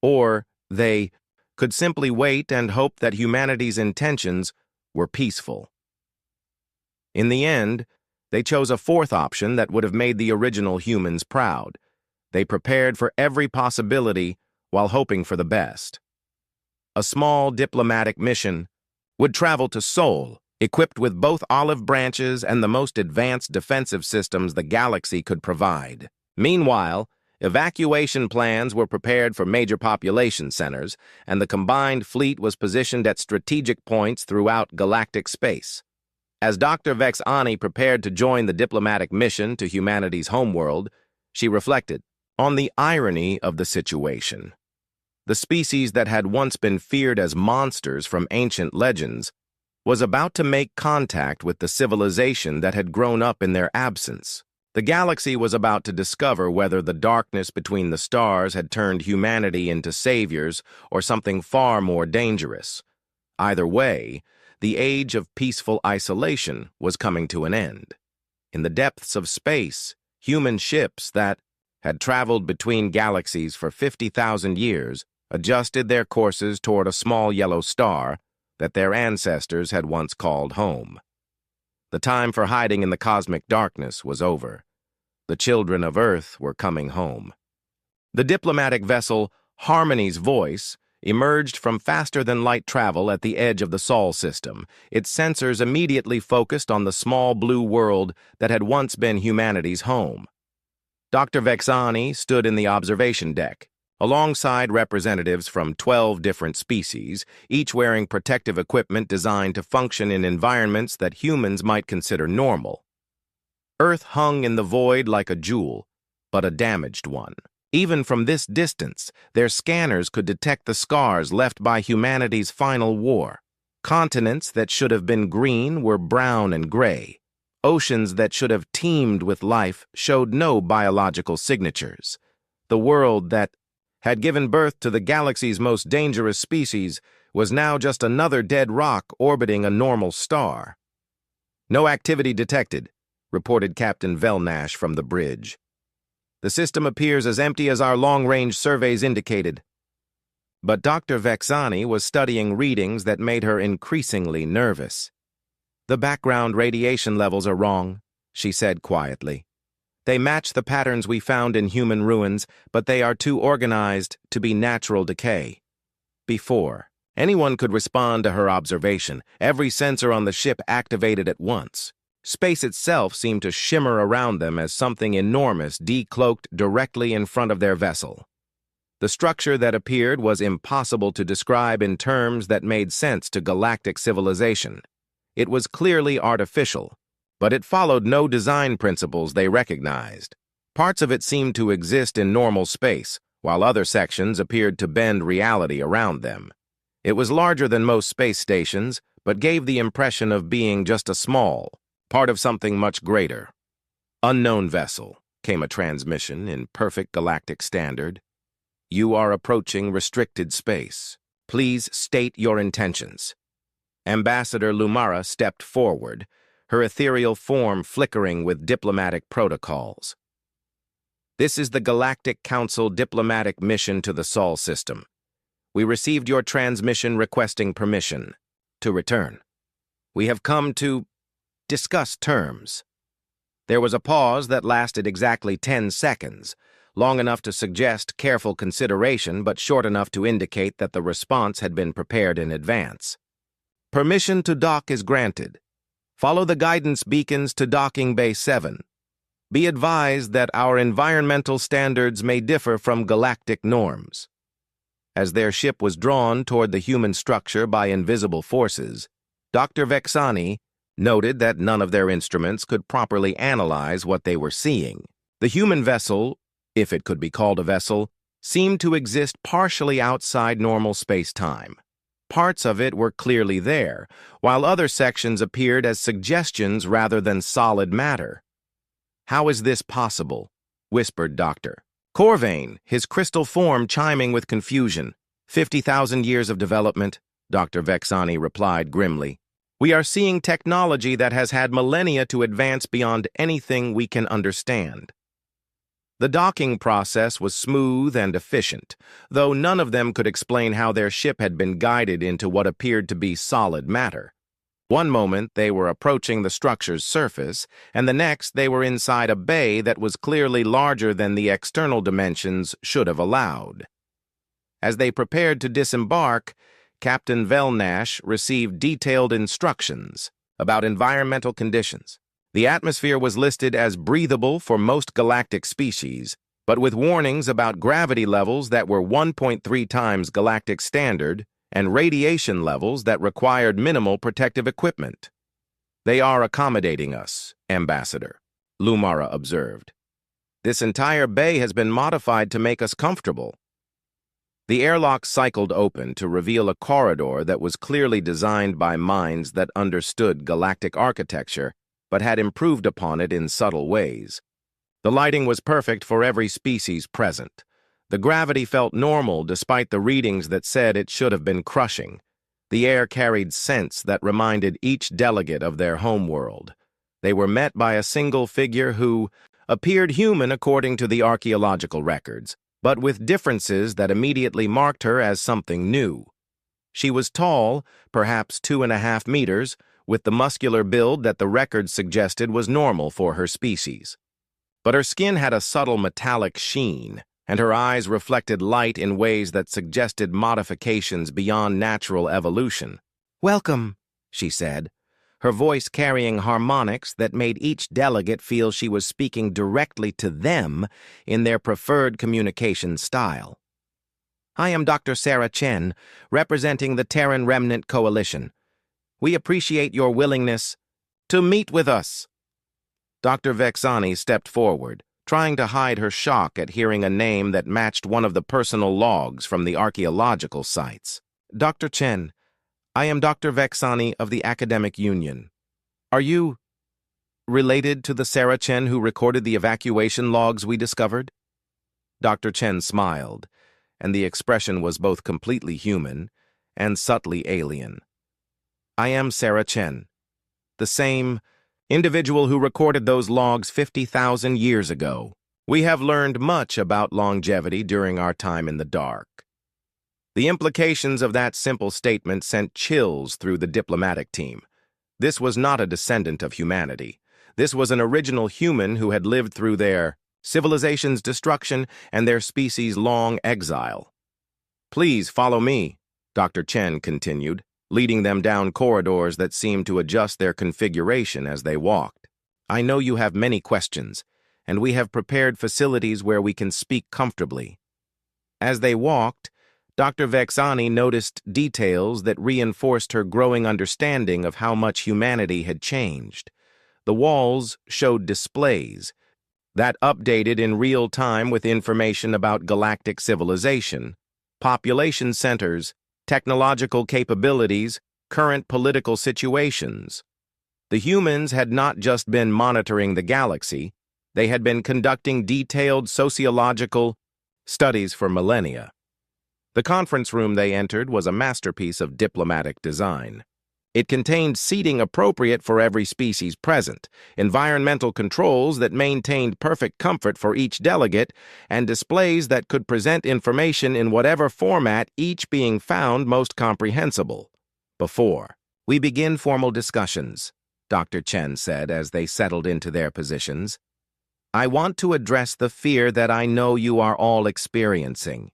Or they could simply wait and hope that humanity's intentions were peaceful. In the end, they chose a fourth option that would have made the original humans proud. They prepared for every possibility while hoping for the best. A small diplomatic mission would travel to Sol, equipped with both olive branches and the most advanced defensive systems the galaxy could provide. Meanwhile, evacuation plans were prepared for major population centers, and the combined fleet was positioned at strategic points throughout galactic space. As Dr. Vexani prepared to join the diplomatic mission to humanity's homeworld, she reflected on the irony of the situation. The species that had once been feared as monsters from ancient legends was about to make contact with the civilization that had grown up in their absence. The galaxy was about to discover whether the darkness between the stars had turned humanity into saviors or something far more dangerous. Either way, the age of peaceful isolation was coming to an end. In the depths of space, human ships that had traveled between galaxies for 50,000 years adjusted their courses toward a small yellow star that their ancestors had once called home. The time for hiding in the cosmic darkness was over. The children of Earth were coming home. The diplomatic vessel Harmony's Voice emerged from faster-than-light travel at the edge of the Sol system. Its sensors immediately focused on the small blue world that had once been humanity's home. Dr. Vexani stood in the observation deck, alongside representatives from 12 different species, each wearing protective equipment designed to function in environments that humans might consider normal. Earth hung in the void like a jewel, but a damaged one. Even from this distance, their scanners could detect the scars left by humanity's final war. Continents that should have been green were brown and gray. Oceans that should have teemed with life showed no biological signatures. The world that had given birth to the galaxy's most dangerous species was now just another dead rock orbiting a normal star. "No activity detected," reported Captain Velnash from the bridge. "The system appears as empty as our long-range surveys indicated." But Dr. Vexani was studying readings that made her increasingly nervous. "The background radiation levels are wrong," she said quietly. "They match the patterns we found in human ruins, but they are too organized to be natural decay." Before anyone could respond to her observation, every sensor on the ship activated at once. Space itself seemed to shimmer around them as something enormous decloaked directly in front of their vessel. The structure that appeared was impossible to describe in terms that made sense to galactic civilization. It was clearly artificial, but it followed no design principles they recognized. Parts of it seemed to exist in normal space, while other sections appeared to bend reality around them. It was larger than most space stations, but gave the impression of being just a small, part of something much greater. "Unknown vessel," came a transmission in perfect galactic standard. "You are approaching restricted space. Please state your intentions." Ambassador Lumara stepped forward, her ethereal form flickering with diplomatic protocols. "This is the Galactic Council diplomatic mission to the Sol system. We received your transmission requesting permission to return. We have come to discuss terms." There was a pause that lasted exactly 10 seconds, long enough to suggest careful consideration but short enough to indicate that the response had been prepared in advance. "Permission to dock is granted. Follow the guidance beacons to docking bay 7. Be advised that our environmental standards may differ from galactic norms." As their ship was drawn toward the human structure by invisible forces, Dr. Vexani noted that none of their instruments could properly analyze what they were seeing. The human vessel, if it could be called a vessel, seemed to exist partially outside normal space-time. Parts of it were clearly there, while other sections appeared as suggestions rather than solid matter. "How is this possible?" whispered Dr. Corvain, his crystal form chiming with confusion. 50,000 years of development," Dr. Vexani replied grimly. "We are seeing technology that has had millennia to advance beyond anything we can understand." The docking process was smooth and efficient, though none of them could explain how their ship had been guided into what appeared to be solid matter. One moment they were approaching the structure's surface, and the next they were inside a bay that was clearly larger than the external dimensions should have allowed. As they prepared to disembark, Captain Velnash received detailed instructions about environmental conditions. The atmosphere was listed as breathable for most galactic species, but with warnings about gravity levels that were 1.3 times galactic standard and radiation levels that required minimal protective equipment. "They are accommodating us, Ambassador," Lumara observed. "This entire bay has been modified to make us comfortable." The airlock cycled open to reveal a corridor that was clearly designed by minds that understood galactic architecture but had improved upon it in subtle ways. The lighting was perfect for every species present. The gravity felt normal despite the readings that said it should have been crushing. The air carried scents that reminded each delegate of their homeworld. They were met by a single figure who appeared human according to the archaeological records, but with differences that immediately marked her as something new. She was tall, perhaps 2.5 meters, with the muscular build that the records suggested was normal for her species. But her skin had a subtle metallic sheen, and her eyes reflected light in ways that suggested modifications beyond natural evolution. "Welcome," she said, her voice carrying harmonics that made each delegate feel she was speaking directly to them in their preferred communication style. "I am Dr. Sarah Chen, representing the Terran Remnant Coalition. We appreciate your willingness to meet with us." Dr. Vexani stepped forward, trying to hide her shock at hearing a name that matched one of the personal logs from the archaeological sites. "Dr. Chen, I am Dr. Vexani of the Academic Union. Are you related to the Sarah Chen who recorded the evacuation logs we discovered?" Dr. Chen smiled, and the expression was both completely human and subtly alien. "I am Sarah Chen, the same individual who recorded those logs 50,000 years ago. We have learned much about longevity during our time in the dark." The implications of that simple statement sent chills through the diplomatic team. This was not a descendant of humanity. This was an original human who had lived through their civilization's destruction and their species' long exile. "Please follow me," Dr. Chen continued, leading them down corridors that seemed to adjust their configuration as they walked. "I know you have many questions, and we have prepared facilities where we can speak comfortably." As they walked, Dr. Vexani noticed details that reinforced her growing understanding of how much humanity had changed. The walls showed displays that updated in real time with information about galactic civilization, population centers, technological capabilities, current political situations. The humans had not just been monitoring the galaxy, they had been conducting detailed sociological studies for millennia. The conference room they entered was a masterpiece of diplomatic design. It contained seating appropriate for every species present, environmental controls that maintained perfect comfort for each delegate, and displays that could present information in whatever format, each being found most comprehensible. Before we begin formal discussions, Dr. Chen said as they settled into their positions, I want to address the fear that I know you are all experiencing.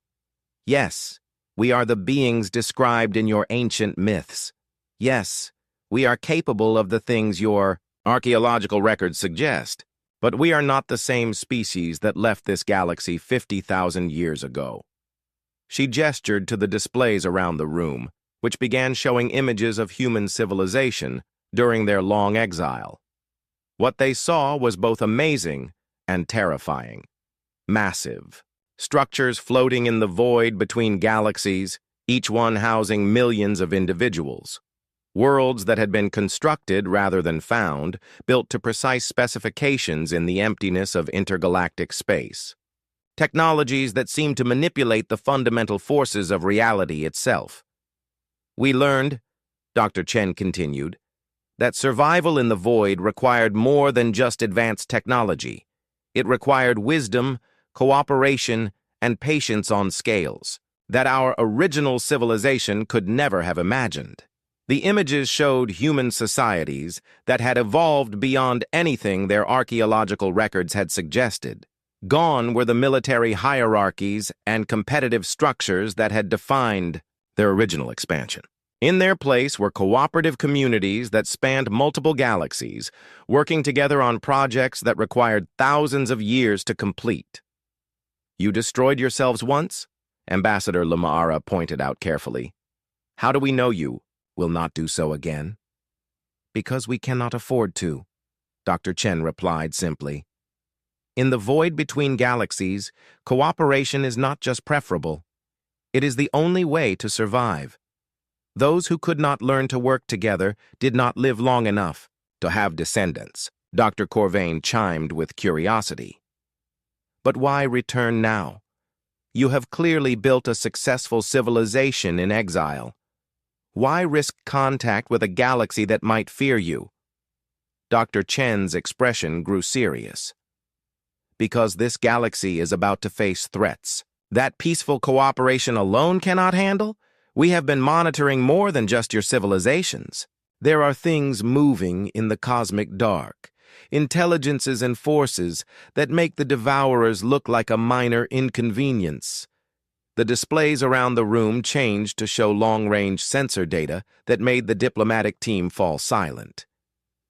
Yes, we are the beings described in your ancient myths. Yes, we are capable of the things your archaeological records suggest, but we are not the same species that left this galaxy 50,000 years ago. She gestured to the displays around the room, which began showing images of human civilization during their long exile. What they saw was both amazing and terrifying. Massive. Structures floating in the void between galaxies, each one housing millions of individuals. Worlds that had been constructed rather than found, built to precise specifications in the emptiness of intergalactic space. Technologies that seemed to manipulate the fundamental forces of reality itself. We learned, Dr. Chen continued, that survival in the void required more than just advanced technology. It required wisdom, cooperation, and patience on scales that our original civilization could never have imagined. The images showed human societies that had evolved beyond anything their archaeological records had suggested. Gone were the military hierarchies and competitive structures that had defined their original expansion. In their place were cooperative communities that spanned multiple galaxies, working together on projects that required thousands of years to complete. You destroyed yourselves once? Ambassador Lamara pointed out carefully. How do we know you will not do so again? Because we cannot afford to, Dr. Chen replied simply. In the void between galaxies, cooperation is not just preferable. It is the only way to survive. Those who could not learn to work together did not live long enough to have descendants, Dr. Corvain chimed with curiosity. But why return now? You have clearly built a successful civilization in exile. Why risk contact with a galaxy that might fear you? Dr. Chen's expression grew serious. Because this galaxy is about to face threats that peaceful cooperation alone cannot handle. We have been monitoring more than just your civilizations. There are things moving in the cosmic dark, intelligences and forces that make the devourers look like a minor inconvenience. The displays around the room changed to show long-range sensor data that made the diplomatic team fall silent.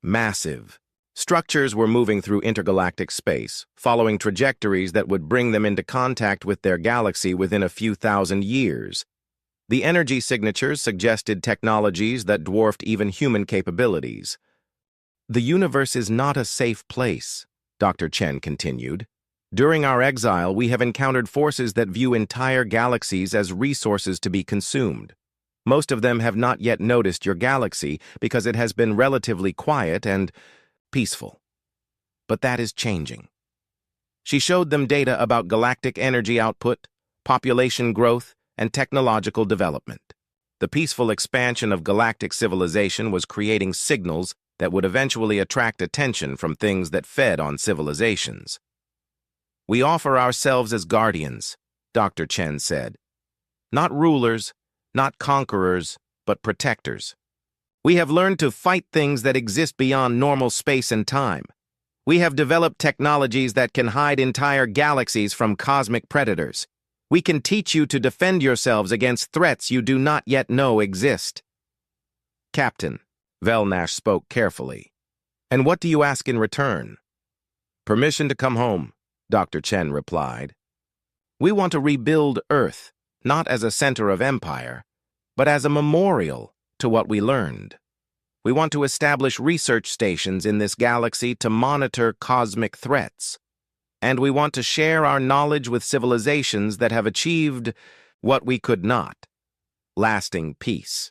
Massive. Structures were moving through intergalactic space, following trajectories that would bring them into contact with their galaxy within a few thousand years. The energy signatures suggested technologies that dwarfed even human capabilities. The universe is not a safe place, Dr. Chen continued. During our exile, we have encountered forces that view entire galaxies as resources to be consumed. Most of them have not yet noticed your galaxy because it has been relatively quiet and peaceful. But that is changing. She showed them data about galactic energy output, population growth, and technological development. The peaceful expansion of galactic civilization was creating signals that would eventually attract attention from things that fed on civilizations. We offer ourselves as guardians, Dr. Chen said. Not rulers, not conquerors, but protectors. We have learned to fight things that exist beyond normal space and time. We have developed technologies that can hide entire galaxies from cosmic predators. We can teach you to defend yourselves against threats you do not yet know exist. Captain, Velnash spoke carefully. And what do you ask in return? Permission to come home, Dr. Chen replied. We want to rebuild Earth, not as a center of empire, but as a memorial to what we learned. We want to establish research stations in this galaxy to monitor cosmic threats. And we want to share our knowledge with civilizations that have achieved what we could not, lasting peace.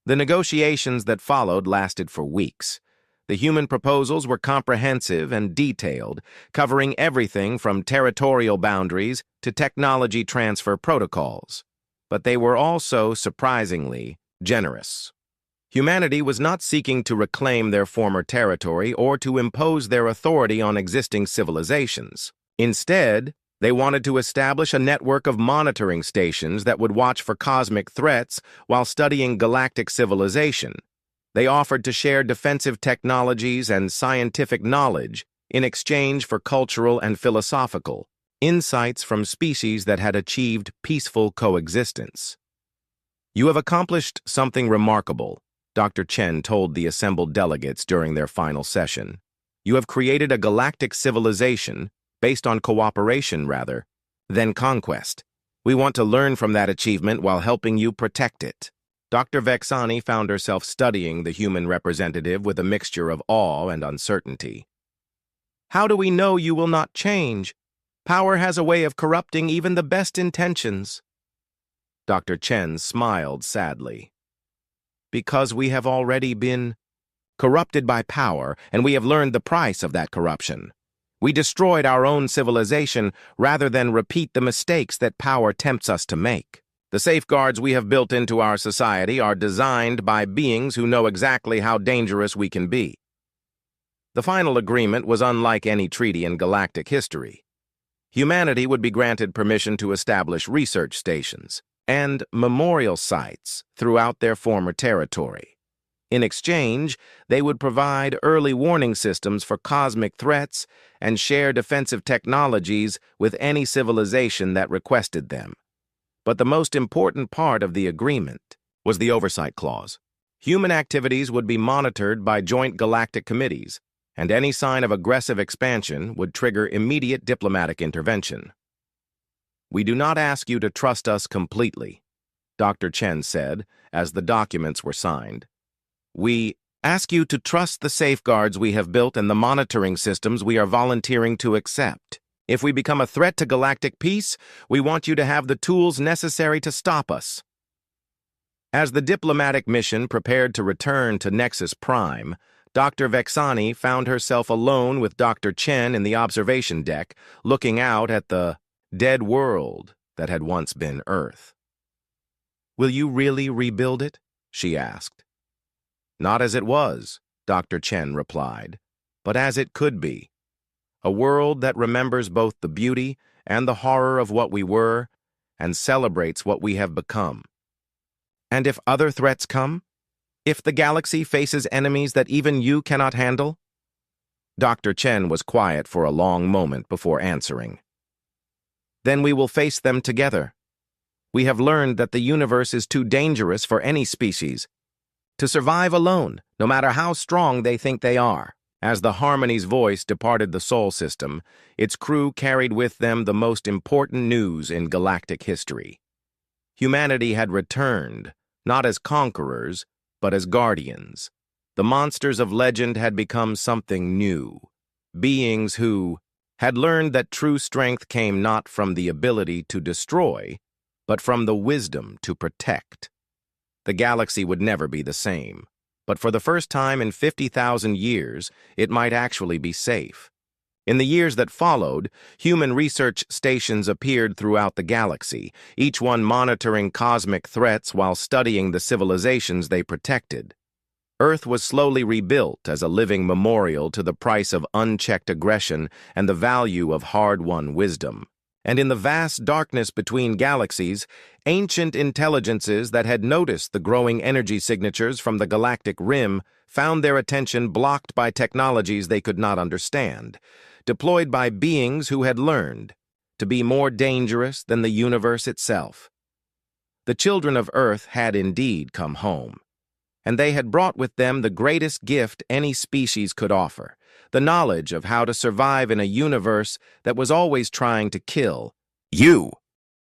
The negotiations that followed lasted for weeks. The human proposals were comprehensive and detailed, covering everything from territorial boundaries to technology transfer protocols. But they were also, surprisingly, generous. Humanity was not seeking to reclaim their former territory or to impose their authority on existing civilizations. Instead, they wanted to establish a network of monitoring stations that would watch for cosmic threats while studying galactic civilization. They offered to share defensive technologies and scientific knowledge in exchange for cultural and philosophical insights from species that had achieved peaceful coexistence. "You have accomplished something remarkable," Dr. Chen told the assembled delegates during their final session. "You have created a galactic civilization based on cooperation rather than conquest. We want to learn from that achievement while helping you protect it." Dr. Vexani found herself studying the human representative with a mixture of awe and uncertainty. "How do we know you will not change? Power has a way of corrupting even the best intentions." Dr. Chen smiled sadly. "Because we have already been corrupted by power, and we have learned the price of that corruption. We destroyed our own civilization rather than repeat the mistakes that power tempts us to make. The safeguards we have built into our society are designed by beings who know exactly how dangerous we can be." The final agreement was unlike any treaty in galactic history. Humanity would be granted permission to establish research stations and memorial sites throughout their former territory. In exchange, they would provide early warning systems for cosmic threats and share defensive technologies with any civilization that requested them. But the most important part of the agreement was the oversight clause. Human activities would be monitored by joint galactic committees, and any sign of aggressive expansion would trigger immediate diplomatic intervention. "We do not ask you to trust us completely," Dr. Chen said as the documents were signed. "We ask you to trust the safeguards we have built and the monitoring systems we are volunteering to accept. If we become a threat to galactic peace, we want you to have the tools necessary to stop us." As the diplomatic mission prepared to return to Nexus Prime, Dr. Vexani found herself alone with Dr. Chen in the observation deck, looking out at the dead world that had once been Earth. "Will you really rebuild it?" she asked. "Not as it was," Dr. Chen replied, "but as it could be. A world that remembers both the beauty and the horror of what we were and celebrates what we have become. And if other threats come? If the galaxy faces enemies that even you cannot handle?" Dr. Chen was quiet for a long moment before answering. "Then we will face them together. We have learned that the universe is too dangerous for any species to survive alone, no matter how strong they think they are." As the Harmony's voice departed the Sol system, its crew carried with them the most important news in galactic history. Humanity had returned, not as conquerors, but as guardians. The monsters of legend had become something new, beings who had learned that true strength came not from the ability to destroy, but from the wisdom to protect. The galaxy would never be the same. But for the first time in 50,000 years, it might actually be safe. In the years that followed, human research stations appeared throughout the galaxy, each one monitoring cosmic threats while studying the civilizations they protected. Earth was slowly rebuilt as a living memorial to the price of unchecked aggression and the value of hard-won wisdom. And in the vast darkness between galaxies, ancient intelligences that had noticed the growing energy signatures from the galactic rim found their attention blocked by technologies they could not understand, deployed by beings who had learned to be more dangerous than the universe itself. The children of Earth had indeed come home, and they had brought with them the greatest gift any species could offer, the knowledge of how to survive in a universe that was always trying to kill you.